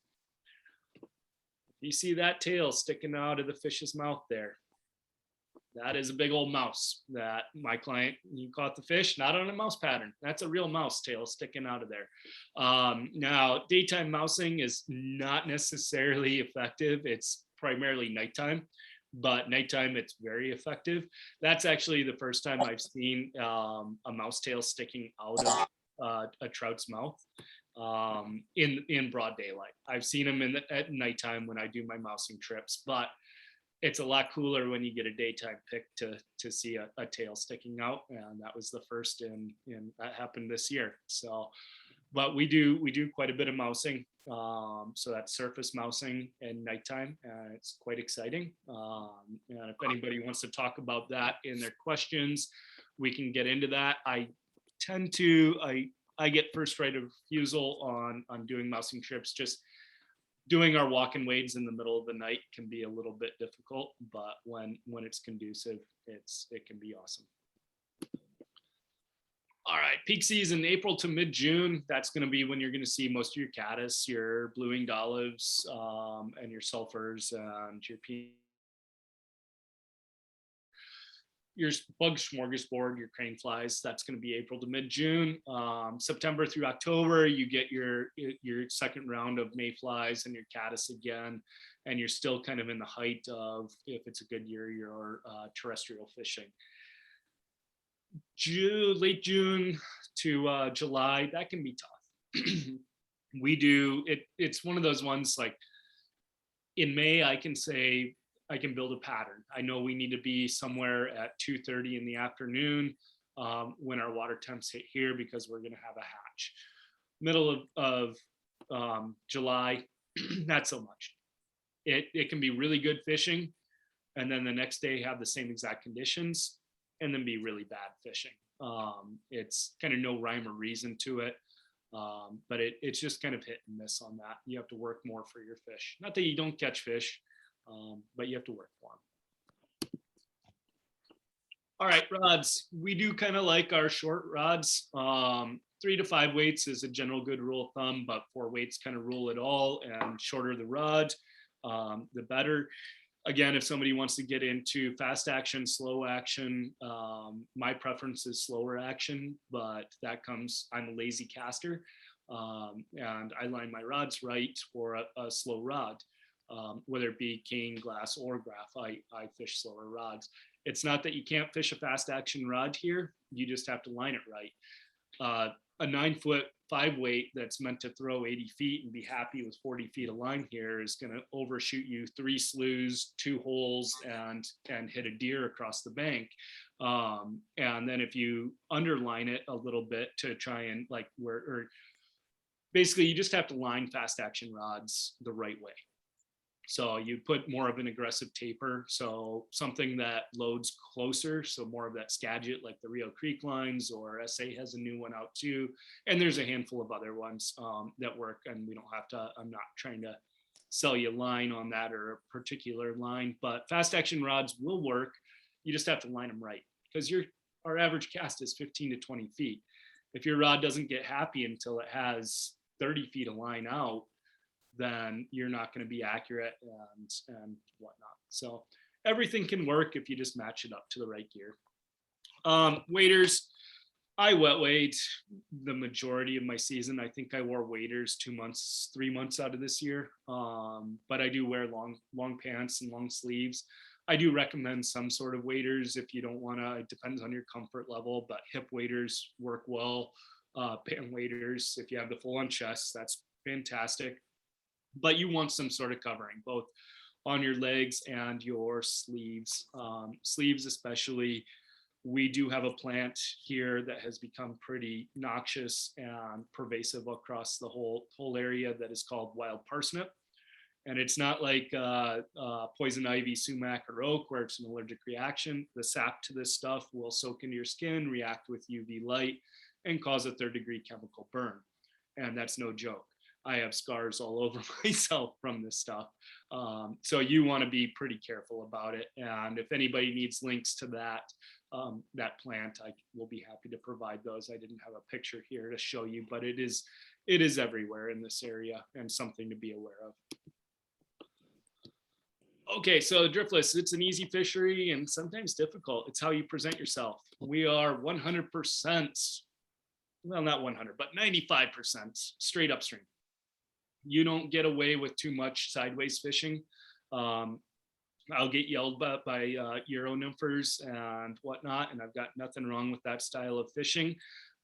Speaker 10: You see that tail sticking out of the fish's mouth there. That is a big old mouse that my client, you caught the fish, not on a mouse pattern. That's a real mouse tail sticking out of there. Now, daytime mousing is not necessarily effective. It's primarily nighttime, but nighttime it's very effective. That's actually the first time I've seen a mouse tail sticking out of a trout's mouth in broad daylight. I've seen them at nighttime when I do my mousing trips, but it's a lot cooler when you get a daytime pick to see a tail sticking out, and that was the first in that happened this year. So, but we do quite a bit of mousing. So that's surface mousing and nighttime, and it's quite exciting. And if anybody wants to talk about that in their questions, we can get into that. I get first right of refusal on doing mousing trips. Just doing our walk and wades in the middle of the night can be a little bit difficult, but when it's conducive, it can be awesome. All right, peak season, April to mid-June. That's going to be when you're going to see most of your caddis, your blue-winged olives, and your sulfurs, and your bug smorgasbord, your crane flies. That's going to be April to mid-June. September through October, you get your second round of mayflies and your caddis again, and you're still kind of in the height of, if it's a good year, your terrestrial fishing. Late June to July, that can be tough. We do it. It's one of those ones like in May, I can say I can build a pattern. I know we need to be somewhere at 2:30 in the afternoon when our water temps hit here because we're going to have a hatch. Middle of July, not so much. It can be really good fishing, and then the next day have the same exact conditions, and then be really bad fishing. It's kind of no rhyme or reason to it, but it's just kind of hit and miss on that. You have to work more for your fish. Not that you don't catch fish, but you have to work for them. All right, rods. We do kind of like our short rods. 3 to 5 weights is a general good rule of thumb, but 4 weights kind of rule it all, and shorter the rod, the better. Again, if somebody wants to get into fast action, slow action, my preference is slower action, but that comes, I'm a lazy caster, and I line my rods right for a slow rod, whether it be cane, glass, or graph. I fish slower rods. It's not that you can't fish a fast action rod here, you just have to line it right. A 9-foot 5 weight that's meant to throw 80 feet and be happy with 40 feet of line here is going to overshoot you 3 sloughs, 2 holes, and hit a deer across the bank. And then if you underline it a little bit to try and basically you just have to line fast action rods the right way. So you put more of an aggressive taper, so something that loads closer, so more of that Skagit like the Rio Creek lines, or SA has a new one out too. And there's a handful of other ones that work, and we don't have to, I'm not trying to sell you a line on that or a particular line, but fast action rods will work. You just have to line them right, because our average cast is 15 to 20 feet. If your rod doesn't get happy until it has 30 feet of line out, then you're not going to be accurate and whatnot. So everything can work if you just match it up to the right gear. Waders, I wet wade the majority of my season. I think I wore waders 3 months out of this year. But I do wear long pants and long sleeves. I do recommend some sort of waders if you don't want to. It depends on your comfort level, but hip waders work well. Pant waders, if you have the full on chest, that's fantastic. But you want some sort of covering, both on your legs and your sleeves. Sleeves especially, we do have a plant here that has become pretty noxious and pervasive across the whole area that is called wild parsnip. And it's not like poison ivy, sumac, or oak, where it's an allergic reaction. The sap to this stuff will soak into your skin, react with UV light, and cause a 3rd-degree chemical burn. And that's no joke. I have scars all over myself from this stuff. So you want to be pretty careful about it. And if anybody needs links to that plant, I will be happy to provide those. I didn't have a picture here to show you, but it is everywhere in this area and something to be aware of. Okay, so driftless, it's an easy fishery and sometimes difficult. It's how you present yourself. We are 100%, well, not 100, but 95% straight upstream. You don't get away with too much sideways fishing. I'll get yelled by Euro nymphers and whatnot, and I've got nothing wrong with that style of fishing,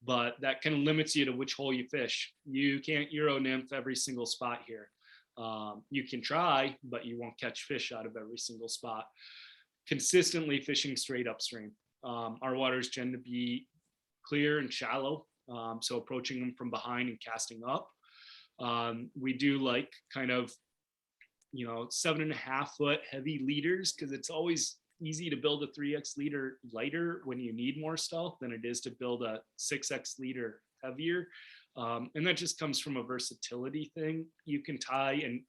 Speaker 10: but that kind of limits you to which hole you fish. You can't Euro nymph every single spot here. You can try, but you won't catch fish out of every single spot. Consistently fishing straight upstream. Our waters tend to be clear and shallow, so approaching them from behind and casting up. We do like kind of, 7.5 foot heavy leaders, because it's always easy to build a 3X leader lighter when you need more stealth than it is to build a 6X leader heavier. And that just comes from a versatility thing. You can tie, and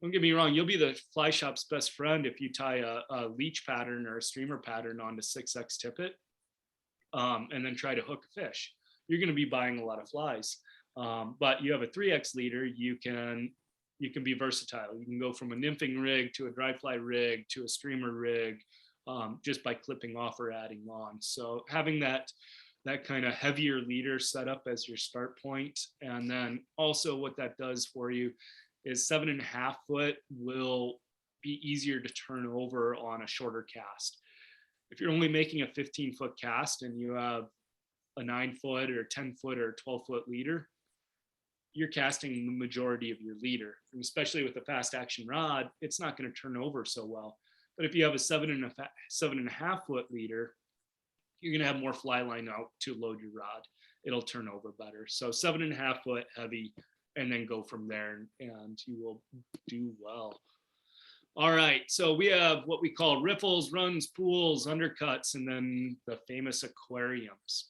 Speaker 10: don't get me wrong, you'll be the fly shop's best friend if you tie a leech pattern or a streamer pattern onto 6X tippet, and then try to hook a fish. You're going to be buying a lot of flies. But you have a 3X leader, you can be versatile. You can go from a nymphing rig to a dry fly rig to a streamer rig, just by clipping off or adding on. So having that kind of heavier leader set up as your start point. And then also what that does for you is 7.5 foot will be easier to turn over on a shorter cast. If you're only making a 15-foot cast and you have a 9-foot or 10-foot or 12-foot leader, you're casting the majority of your leader. And especially with a fast action rod, it's not going to turn over so well. But if you have a 7.5 foot leader, you're going to have more fly line out to load your rod. It'll turn over better. So 7.5 foot heavy, and then go from there, and you will do well. All right, so we have what we call riffles, runs, pools, undercuts, and then the famous aquariums.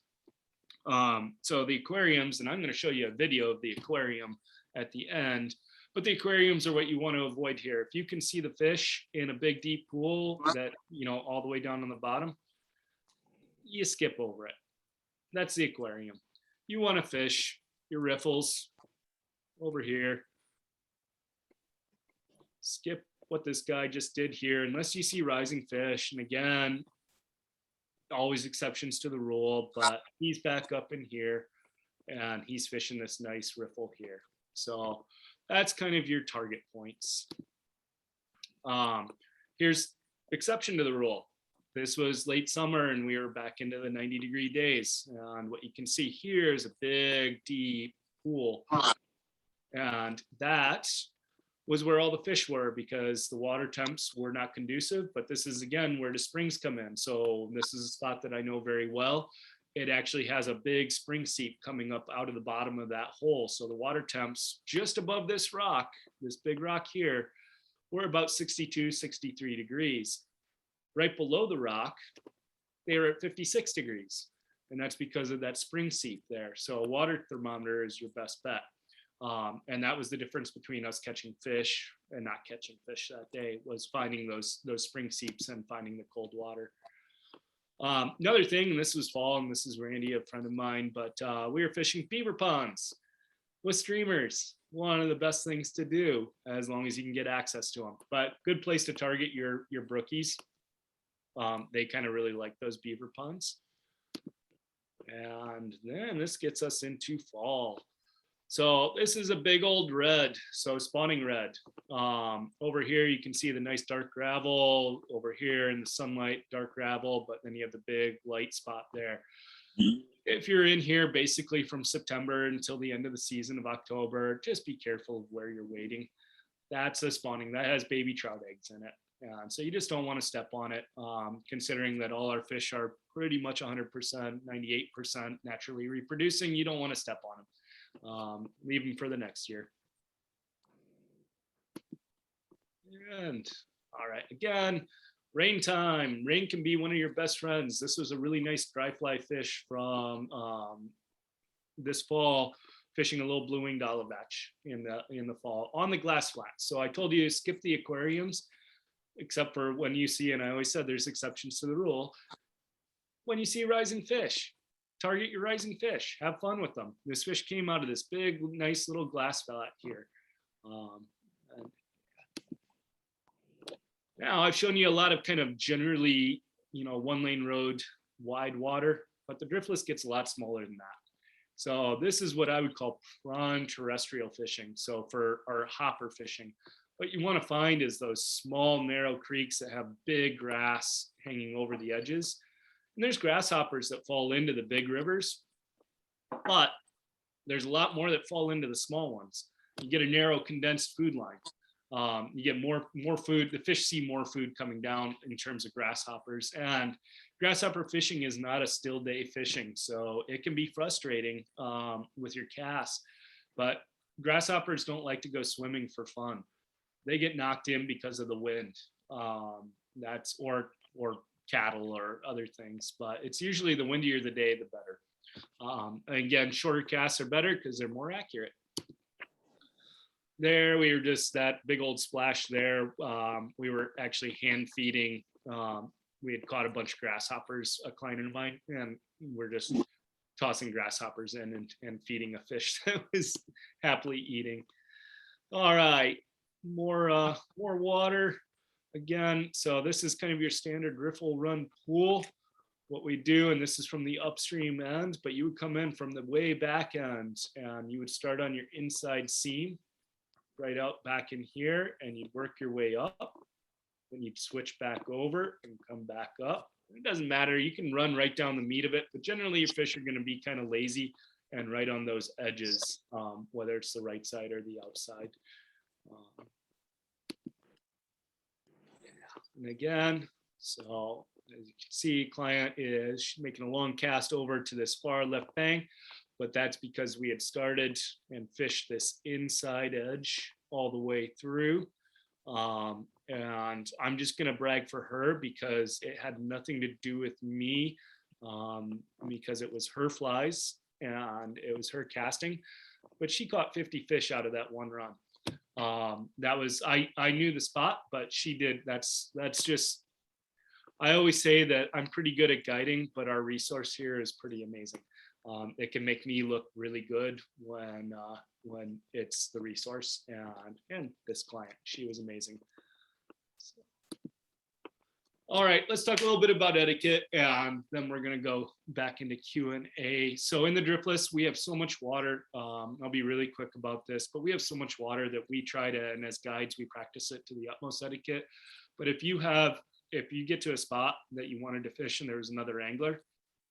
Speaker 10: So the aquariums, and I'm going to show you a video of the aquarium at the end, but the aquariums are what you want to avoid here. If you can see the fish in a big deep pool that, all the way down on the bottom, you skip over it. That's the aquarium. You want to fish your riffles over here. Skip what this guy just did here, unless you see rising fish. And again, always exceptions to the rule, but he's back up in here and he's fishing this nice riffle here. So that's kind of your target points. Here's exception to the rule. This was late summer and we were back into the 90-degree days. And what you can see here is a big, deep pool. And that was where all the fish were, because the water temps were not conducive. But this is, again, where the springs come in. So this is a spot that I know very well. It actually has a big spring seep coming up out of the bottom of that hole. So the water temps just above this rock, this big rock here, were about 62, 63 degrees. Right below the rock, they were at 56 degrees. And that's because of that spring seep there. So a water thermometer is your best bet. And that was the difference between us catching fish and not catching fish that day, was finding those spring seeps and finding the cold water. Another thing, and this was fall, and this is Randy, a friend of mine, but we were fishing beaver ponds with streamers. One of the best things to do, as long as you can get access to them. But good place to target your brookies. They kind of really like those beaver ponds. And then this gets us into fall. So this is a big old red, so spawning red. Over here, you can see the nice dark gravel. Over here in the sunlight, dark gravel, but then you have the big light spot there. If you're in here basically from September until the end of the season of October, just be careful of where you're wading. That's a spawning, that has baby trout eggs in it. And so you just don't want to step on it, considering that all our fish are pretty much 100%, 98% naturally reproducing. You don't want to step on them. Leave them for the next year. And all right, again, rain time. Rain can be one of your best friends. This was a really nice dry fly fish from this fall, fishing a little blue winged olive batch in the fall on the glass flats. So I told you to skip the aquariums, except for when you see, and I always said there's exceptions to the rule, when you see rising fish. Target your rising fish, have fun with them. This fish came out of this big, nice little glass flat here. Now, I've shown you a lot of kind of generally, one lane road, wide water, but the driftless gets a lot smaller than that. So this is what I would call prime terrestrial fishing. So for our hopper fishing, what you want to find is those small narrow creeks that have big grass hanging over the edges. And there's grasshoppers that fall into the big rivers, but there's a lot more that fall into the small ones. You get a narrow condensed food line. You get more food. The fish see more food coming down in terms of grasshoppers, and grasshopper fishing is not a still day fishing. So it can be frustrating with your cast, but grasshoppers don't like to go swimming for fun. They get knocked in because of the wind. That's or cattle or other things, but it's usually the windier the day, the better. Again, shorter casts are better because they're more accurate. There, we were just that big old splash there. We were actually hand feeding. We had caught a bunch of grasshoppers, a client of mine, and we're just tossing grasshoppers in and feeding a fish that was happily eating. All right, more water again. So this is kind of your standard riffle run pool. What we do, and this is from the upstream end, but you would come in from the way back end, and you would start on your inside seam right out back in here, and you'd work your way up. Then you'd switch back over and come back up. It doesn't matter, you can run right down the meat of it, but generally your fish are going to be kind of lazy and right on those edges, whether it's the right side or the outside. And again, so as you can see, client is making a long cast over to this far left bank, but that's because we had started and fished this inside edge all the way through. And I'm just going to brag for her because it had nothing to do with me, because it was her flies and it was her casting, but she caught 50 fish out of that one run. That was, I knew the spot, but she did. That's just, I always say that I'm pretty good at guiding, but our resource here is pretty amazing. It can make me look really good when it's the resource, and this client, she was amazing. So. All right, let's talk a little bit about etiquette, and then we're gonna go back into Q&A. So in the driftless, we have so much water. I'll be really quick about this, but we have so much water that we try to, and as guides, we practice it to the utmost etiquette. But if you get to a spot that you wanted to fish and there was another angler,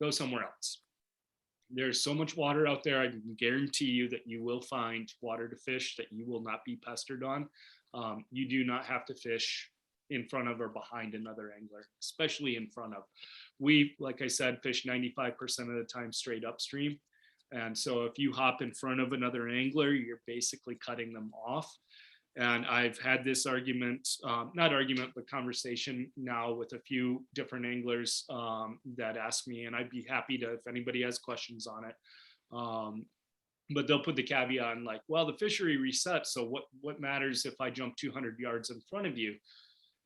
Speaker 10: go somewhere else. There's so much water out there. I can guarantee you that you will find water to fish that you will not be pestered on. You do not have to fish in front of or behind another angler, especially in front of. We, like I said, fish 95% of the time straight upstream. And so if you hop in front of another angler, you're basically cutting them off. And I've had this argument, not argument, but conversation now with a few different anglers that ask me, and I'd be happy to, if anybody has questions on it. But they'll put the caveat on like, well, the fishery resets, so what matters if I jump 200 yards in front of you?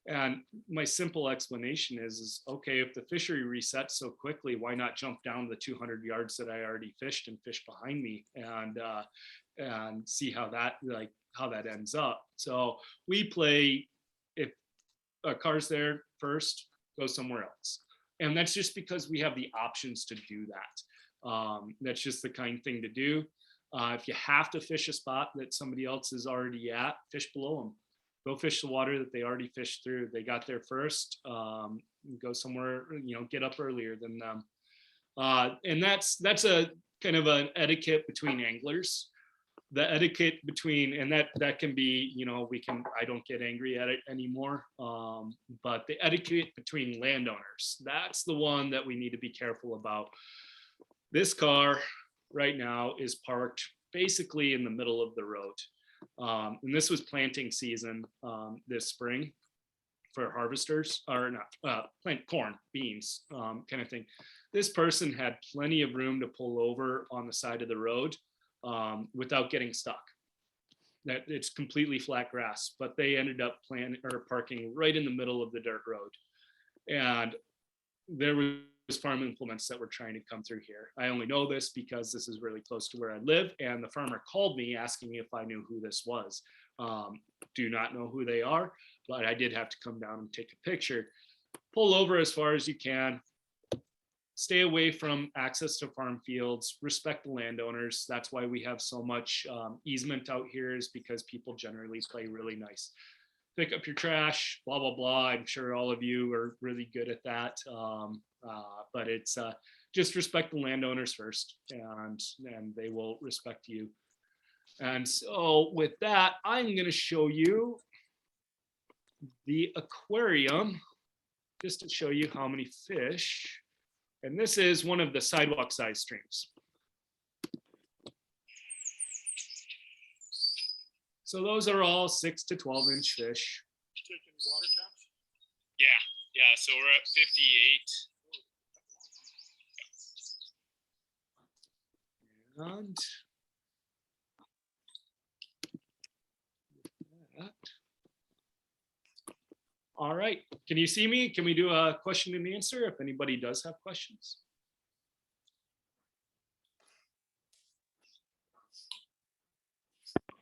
Speaker 10: And my simple explanation is okay, if the fishery resets so quickly, why not jump down the 200 yards that I already fished and fish behind me and see how that ends up. So we play, if a car's there first, go somewhere else. And that's just because we have the options to do that. That's just the kind thing to do. If you have to fish a spot that somebody else is already at, fish below them. Go fish the water that they already fished through. They got there first. Go somewhere, get up earlier than them. And that's a kind of an etiquette between anglers. The etiquette between, and that can be, I don't get angry at it anymore. But the etiquette between landowners, that's the one that we need to be careful about. This car right now is parked basically in the middle of the road. And this was planting season this spring for harvesters, or not, plant corn, beans, kind of thing. This person had plenty of room to pull over on the side of the road without getting stuck. That it's completely flat grass, but they ended up parking right in the middle of the dirt road. And there was farm implements that were trying to come through here. I only know this because this is really close to where I live, and the farmer called me asking me if I knew who this was. Do not know who they are, but I did have to come down and take a picture. Pull over as far as you can. Stay away from access to farm fields, respect the landowners. That's why we have so much easement out here, is because people generally play really nice. Pick up your trash, blah, blah, blah. I'm sure all of you are really good at that. But it's just respect the landowners first, and they will respect you. And so with that, I'm going to show you the aquarium just to show you how many fish. And this is one of the sidewalk size streams. So those are all 6 to 12-inch fish. Yeah, so we're at 58. And that. All right, can you see me? Can we do a question and answer if anybody does have questions?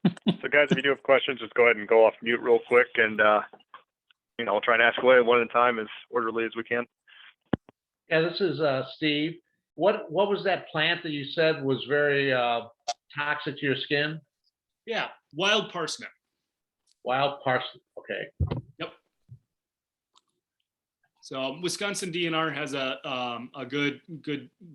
Speaker 11: So guys, if you do have questions, just go ahead and go off mute real quick, and I'll try and ask away one at a time as orderly as we can.
Speaker 4: Yeah, this is Steve. What was that plant that you said was very toxic to your skin?
Speaker 10: Yeah, wild parsnip.
Speaker 4: Wild parsnip. Okay.
Speaker 10: Yep. So Wisconsin DNR has a good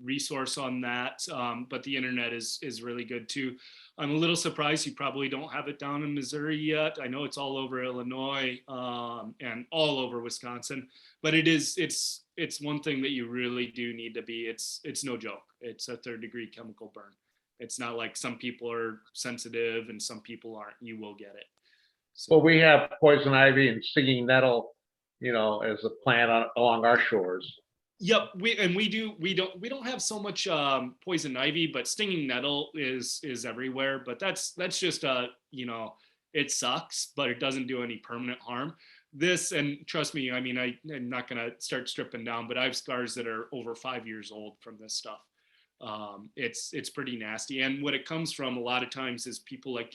Speaker 10: resource on that, but the internet is really good too. I'm a little surprised you probably don't have it down in Missouri yet. I know it's all over Illinois and all over Wisconsin, but it's one thing that you really do need to be. It's no joke. It's a 3rd-degree chemical burn. It's not like some people are sensitive and some people aren't. You will get it.
Speaker 4: Well, we have poison ivy and stinging nettle, as a plant along our shores.
Speaker 10: Yep, we don't have so much poison ivy, but stinging nettle is everywhere. But that's just it sucks, but it doesn't do any permanent harm. This, and trust me, I mean, I'm not gonna start stripping down, but I have scars that are over 5 years old from this stuff. It's pretty nasty, and what it comes from a lot of times is people like,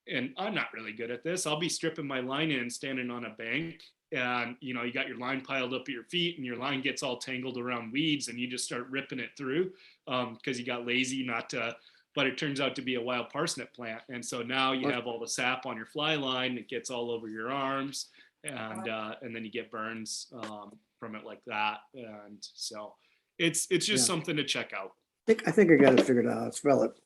Speaker 10: and I'm not really good at this. I'll be stripping my line in, standing on a bank, and you got your line piled up at your feet, and your line gets all tangled around weeds, and you just start ripping it through because you got lazy not to. But it turns out to be a wild parsnip plant, and so now you have all the sap on your fly line. It gets all over your arms, and then you get burns from it like that. And so it's just something to check out.
Speaker 6: I think I got it figured out. It's relative.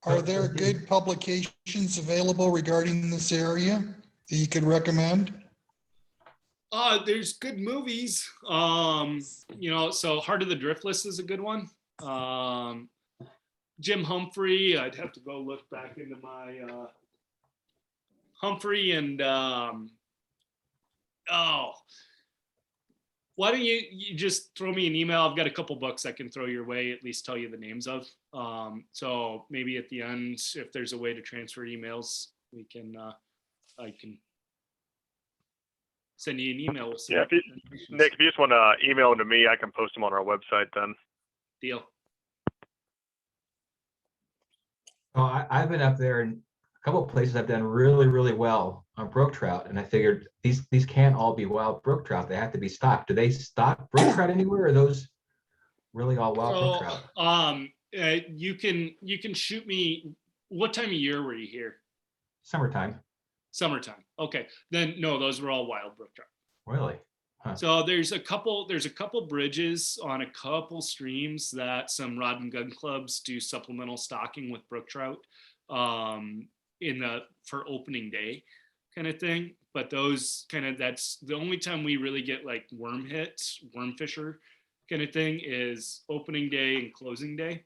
Speaker 12: Are there good publications available regarding this area that you could recommend?
Speaker 10: There's good movies. So Heart of the Driftless is a good one. Jim Humphrey, I'd have to go look back into my Humphrey and why don't you just throw me an email? I've got a couple books I can throw your way, at least tell you the names of. So maybe at the end, if there's a way to transfer emails, I can send you an email. With
Speaker 11: Nick, if you just want to email them to me, I can post them on our website then.
Speaker 10: Deal.
Speaker 13: Oh, I've been up there, and a couple of places I've done really, really well on brook trout, and I figured these can't all be wild brook trout. They have to be stocked. Do they stock brook trout anywhere, or are those really all wild brook trout?
Speaker 10: You can shoot me. What time of year were you here?
Speaker 13: Summertime.
Speaker 10: Summertime. Okay, then no, those were all wild brook trout.
Speaker 13: Really? Huh.
Speaker 10: So there's a couple bridges on a couple streams that some rod and gun clubs do supplemental stocking with brook trout for opening day kind of thing. But those that's the only time we really get like worm fisher kind of thing is opening day and closing day.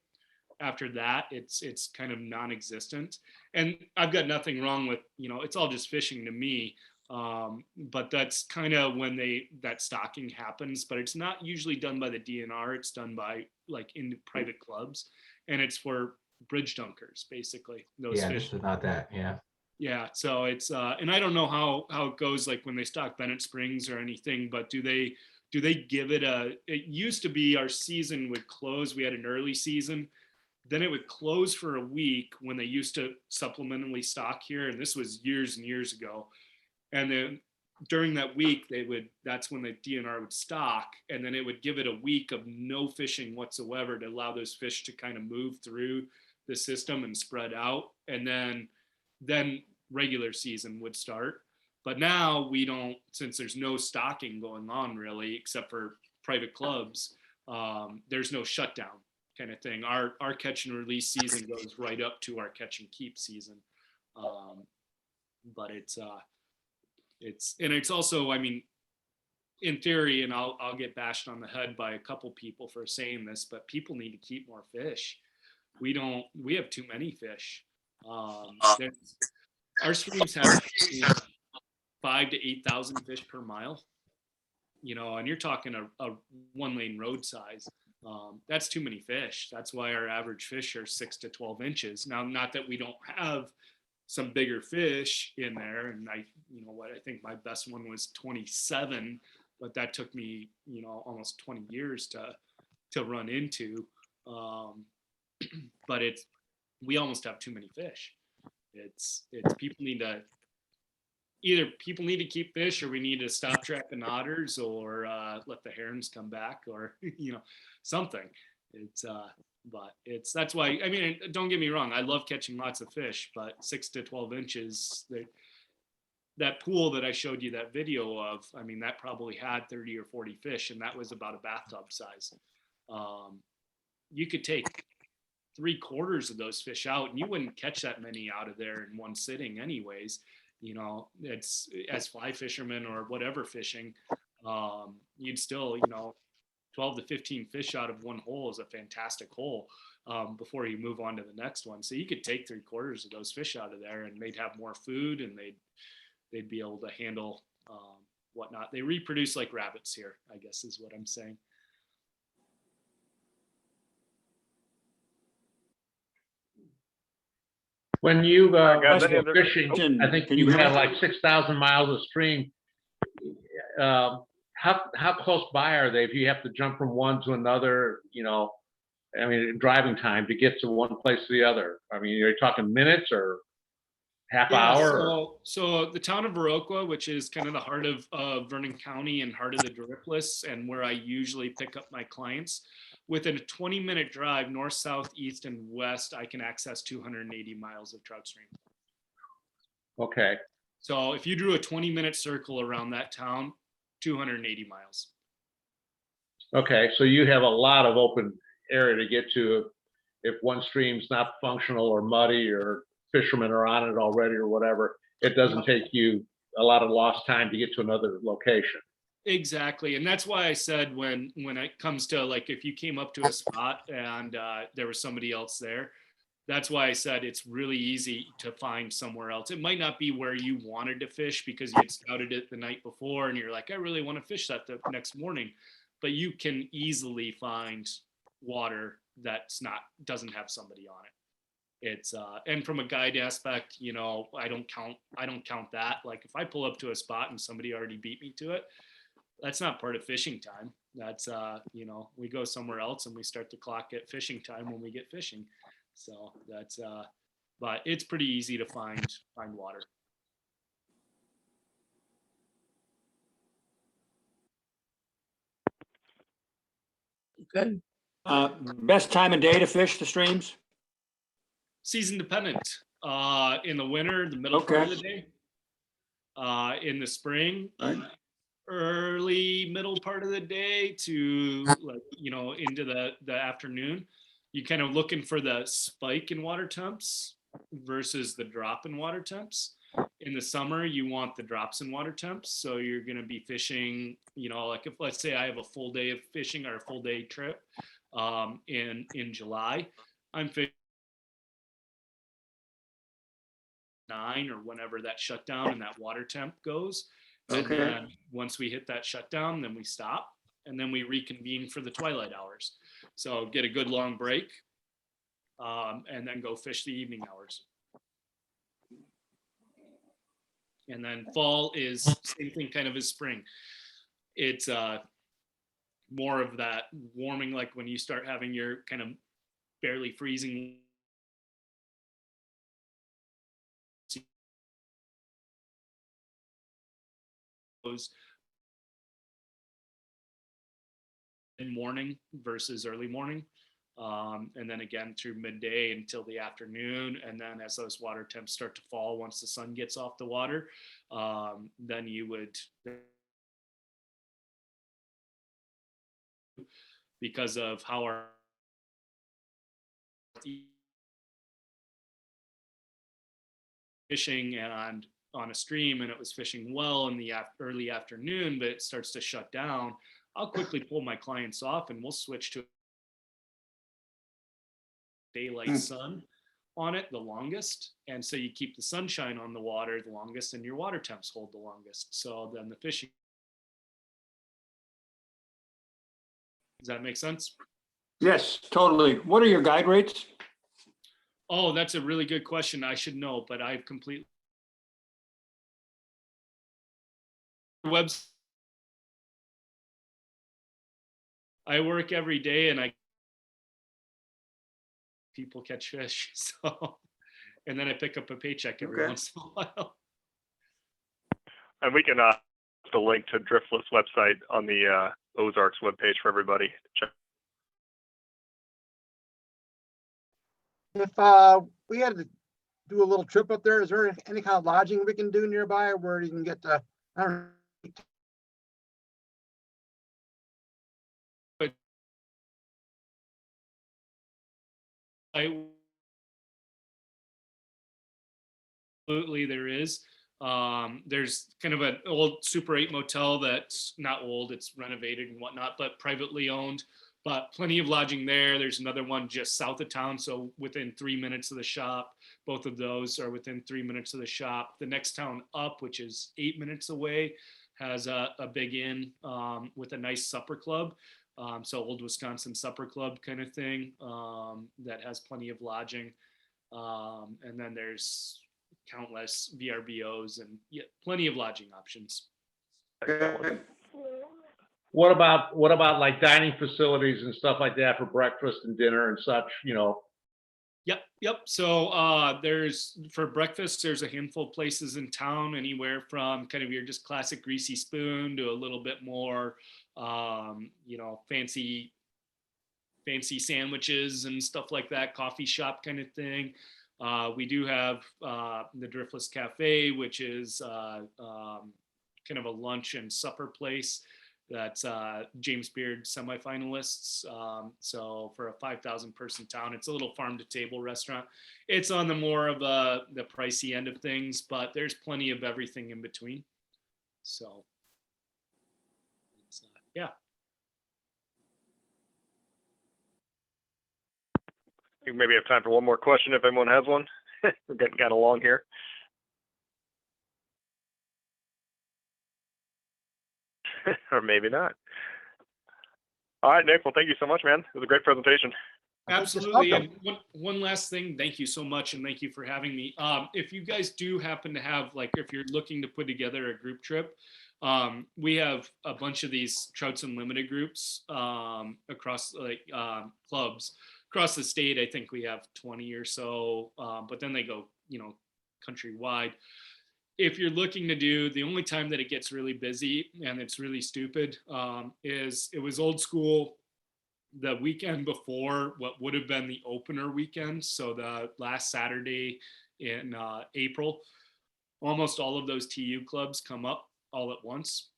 Speaker 10: After that, it's kind of non-existent. And I've got nothing wrong with, it's all just fishing to me. But that's kind of when that stocking happens, but it's not usually done by the DNR. It's done by like in private clubs, and it's for bridge dunkers, basically. Those fish.
Speaker 13: This is not that. Yeah.
Speaker 10: Yeah. So it's, and I don't know how it goes, like when they stock Bennett Springs or anything, but do they give it it used to be our season would close. We had an early season then it would close for a week when they used to supplementally stock here. And this was years and years ago. And then during that week, that's when the DNR would stock. And then it would give it a week of no fishing whatsoever to allow those fish to kind of move through the system and spread out. And then regular season would start. But now we don't, since there's no stocking going on really, except for private clubs, there's no shutdown kind of thing. Our catch and release season goes right up to our catch and keep season. But it's also, I mean, in theory, and I'll get bashed on the head by a couple people for saying this, but people need to keep more fish. We have too many fish. Our streams have 5,000 to 8,000 fish per mile, and you're talking a 1-lane road size. That's too many fish. That's why our average fish are 6 to 12 inches. Now, not that we don't have some bigger fish in there. And I think my best one was 27, but that took me, almost 20 years to run into. But we almost have too many fish. It's people need to keep fish, or we need to stop trapping otters, or let the herons come back, or something. That's why, I mean, don't get me wrong, I love catching lots of fish, but 6 to 12 inches, that pool that I showed you that video of, I mean, that probably had 30 or 40 fish, and that was about a bathtub size. You could take 3/4 of those fish out, and you wouldn't catch that many out of there in one sitting anyways. It's, as fly fishermen or whatever fishing, you'd still, 12 to 15 fish out of one hole is a fantastic hole, before you move on to the next one. So you could take 3/4 of those fish out of there, and they'd have more food, and they'd be able to handle whatnot. They reproduce like rabbits here, I guess is what I'm saying.
Speaker 4: When you
Speaker 11: Guys,
Speaker 4: went
Speaker 11: any other-
Speaker 4: fishing, I think you had like 6,000 miles of stream. How close by are they? If you have to jump from one to another, I mean, driving time to get to one place to the other. I mean, are you talking minutes or half hour? Or?
Speaker 10: So the town of Viroqua, which is kind of the heart of Vernon County and heart of the Driftless, and where I usually pick up my clients, within a 20-minute drive, north, south, east, and west, I can access 280 miles of trout stream.
Speaker 4: Okay.
Speaker 10: So if you drew a 20-minute circle around that town, 280 miles.
Speaker 4: Okay, so you have a lot of open area to get to if one stream's not functional or muddy or fishermen are on it already or whatever. It doesn't take you a lot of lost time to get to another location.
Speaker 10: Exactly. And that's why I said when it comes to, like, if you came up to a spot and there was somebody else there, that's why I said it's really easy to find somewhere else. It might not be where you wanted to fish because you had scouted it the night before and you're like, I really want to fish that the next morning, but you can easily find water doesn't have somebody on it. It's and from a guide aspect, I don't count that. Like if I pull up to a spot and somebody already beat me to it, that's not part of fishing time. That's we go somewhere else and we start the clock at fishing time when we get fishing. So that's but it's pretty easy to find water.
Speaker 3: Good. Best time of day to fish the streams?
Speaker 10: Season dependent. In the winter, the middle part of the day. In the spring, early middle part of the day to into the afternoon. You're kind of looking for the spike in water temps versus the drop in water temps. In the summer, you want the drops in water temps. So you're going to be fishing, like if let's say I have a full day of fishing or a full day trip in July, I'm fishing 9 or whenever that shutdown and that water temp goes. And then once we hit that shutdown, then we stop and then we reconvene for the twilight hours. So get a good long break and then go fish the evening hours. And then fall is same thing kind of as spring. It's more of that warming, like when you start having your kind of barely freezing. In morning versus early morning. And then again through midday until the afternoon. And then as those water temps start to fall, once the sun gets off the water, then you would, because of how our fishing and on a stream, and it was fishing well in the early afternoon, but it starts to shut down, I'll quickly pull my clients off and we'll switch to daylight sun on it the longest. And so you keep the sunshine on the water the longest and your water temps hold the longest. So then the fishing. Does that make sense?
Speaker 3: Yes, totally. What are your guide rates?
Speaker 10: Oh, that's a really good question. I should know, but I've completely. I work every day and people catch fish. So, and then I pick up a paycheck every once in a while.
Speaker 11: And we can the link to Driftless website on the Ozarks webpage for everybody. Check.
Speaker 1: If we had to do a little trip up there, is there any kind of lodging we can do nearby where you can get to, I don't know.
Speaker 10: Absolutely, there is. There's kind of an old Super 8 motel that's not old, it's renovated and whatnot, but privately owned, but plenty of lodging there. There's another one just south of town, so within 3 minutes of the shop. Both of those are within 3 minutes of the shop. The next town up, which is 8 minutes away, has a big inn with a nice supper club. So old Wisconsin supper club kind of thing that has plenty of lodging. And then there's countless VRBOs and plenty of lodging options.
Speaker 4: What about like dining facilities and stuff like that for breakfast and dinner and such, you know?
Speaker 10: Yep. So there's, for breakfast, there's a handful of places in town, anywhere from kind of your just classic greasy spoon to a little bit more, fancy sandwiches and stuff like that, coffee shop kind of thing. We do have the Driftless Cafe, which is kind of a lunch and supper place that's James Beard semifinalists. So for a 5,000 person town, it's a little farm to table restaurant. It's on the more of the pricey end of things, but there's plenty of everything in between. So yeah.
Speaker 11: We maybe have time for one more question if anyone has one. We're getting kind of long here. Or maybe not. All right, Nick. Well, thank you so much, man. It was a great presentation.
Speaker 10: Absolutely. And one last thing, thank you so much, and thank you for having me. If you guys do happen to have, like, if you're looking to put together a group trip, we have a bunch of these Trouts Unlimited groups across clubs across the state. I think we have 20 or so, but then they go, countrywide. If you're looking to do, the only time that it gets really busy and it's really stupid is it was old school the weekend before what would have been the opener weekend. So the last Saturday in April, almost all of those TU clubs come up all at once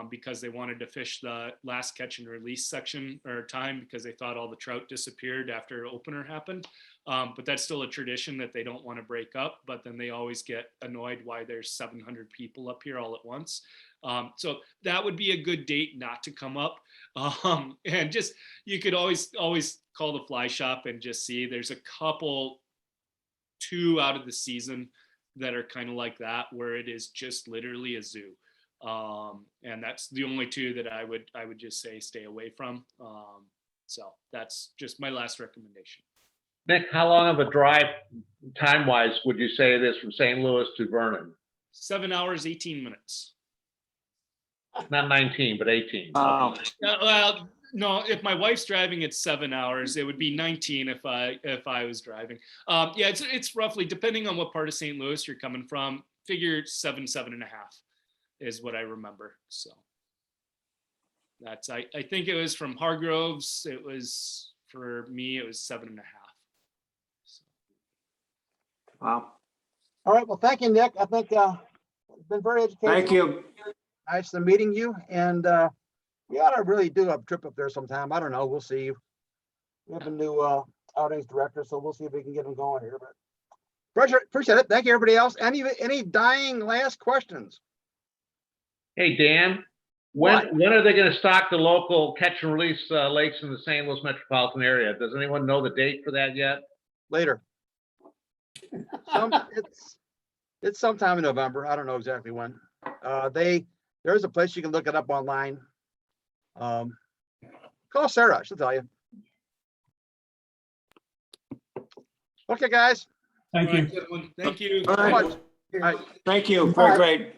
Speaker 10: because they wanted to fish the last catch and release section or time because they thought all the trout disappeared after opener happened. But that's still a tradition that they don't want to break up, but then they always get annoyed why there's 700 people up here all at once. So that would be a good date not to come up. And just, you could always call the fly shop and just see, there's a couple, 2 out of the season that are kind of like that, where it is just literally a zoo. And that's the only 2 that I would just say stay away from. So that's just my last recommendation.
Speaker 4: Nick, how long of a drive time-wise would you say it is from St. Louis to Vernon?
Speaker 10: 7 hours, 18 minutes.
Speaker 4: Not 19, but 18.
Speaker 10: Well, no, if my wife's driving, it's 7 hours. It would be 19 if I was driving. Yeah, it's roughly, depending on what part of St. Louis you're coming from, figure 7.5 is what I remember. So that's, I think it was from Hargroves. It was, for me, it was 7.5. So.
Speaker 3: Wow.
Speaker 1: All right, well, thank you, Nick. I think it's been very educational.
Speaker 3: Thank you.
Speaker 1: Nice to meeting you, and we ought to really do a trip up there sometime. I don't know, we'll see. We have a new outings director, so we'll see if we can get him going here, but appreciate it. Thank you, everybody else. Any dying last questions?
Speaker 4: Hey, Dan,
Speaker 1: What?
Speaker 4: when are they gonna stock the local catch and release lakes in the St. Louis metropolitan area? Does anyone know the date for that yet?
Speaker 1: Later. It's sometime in November. I don't know exactly when. There's a place you can look it up online. Call Sarah, she'll tell you. Okay, guys.
Speaker 9: Thank
Speaker 10: All
Speaker 9: you.
Speaker 10: right, gentlemen, thank you.
Speaker 3: All
Speaker 1: So
Speaker 3: right.
Speaker 1: much. All right.
Speaker 3: Thank you.
Speaker 6: All
Speaker 3: Very
Speaker 6: right.
Speaker 3: great.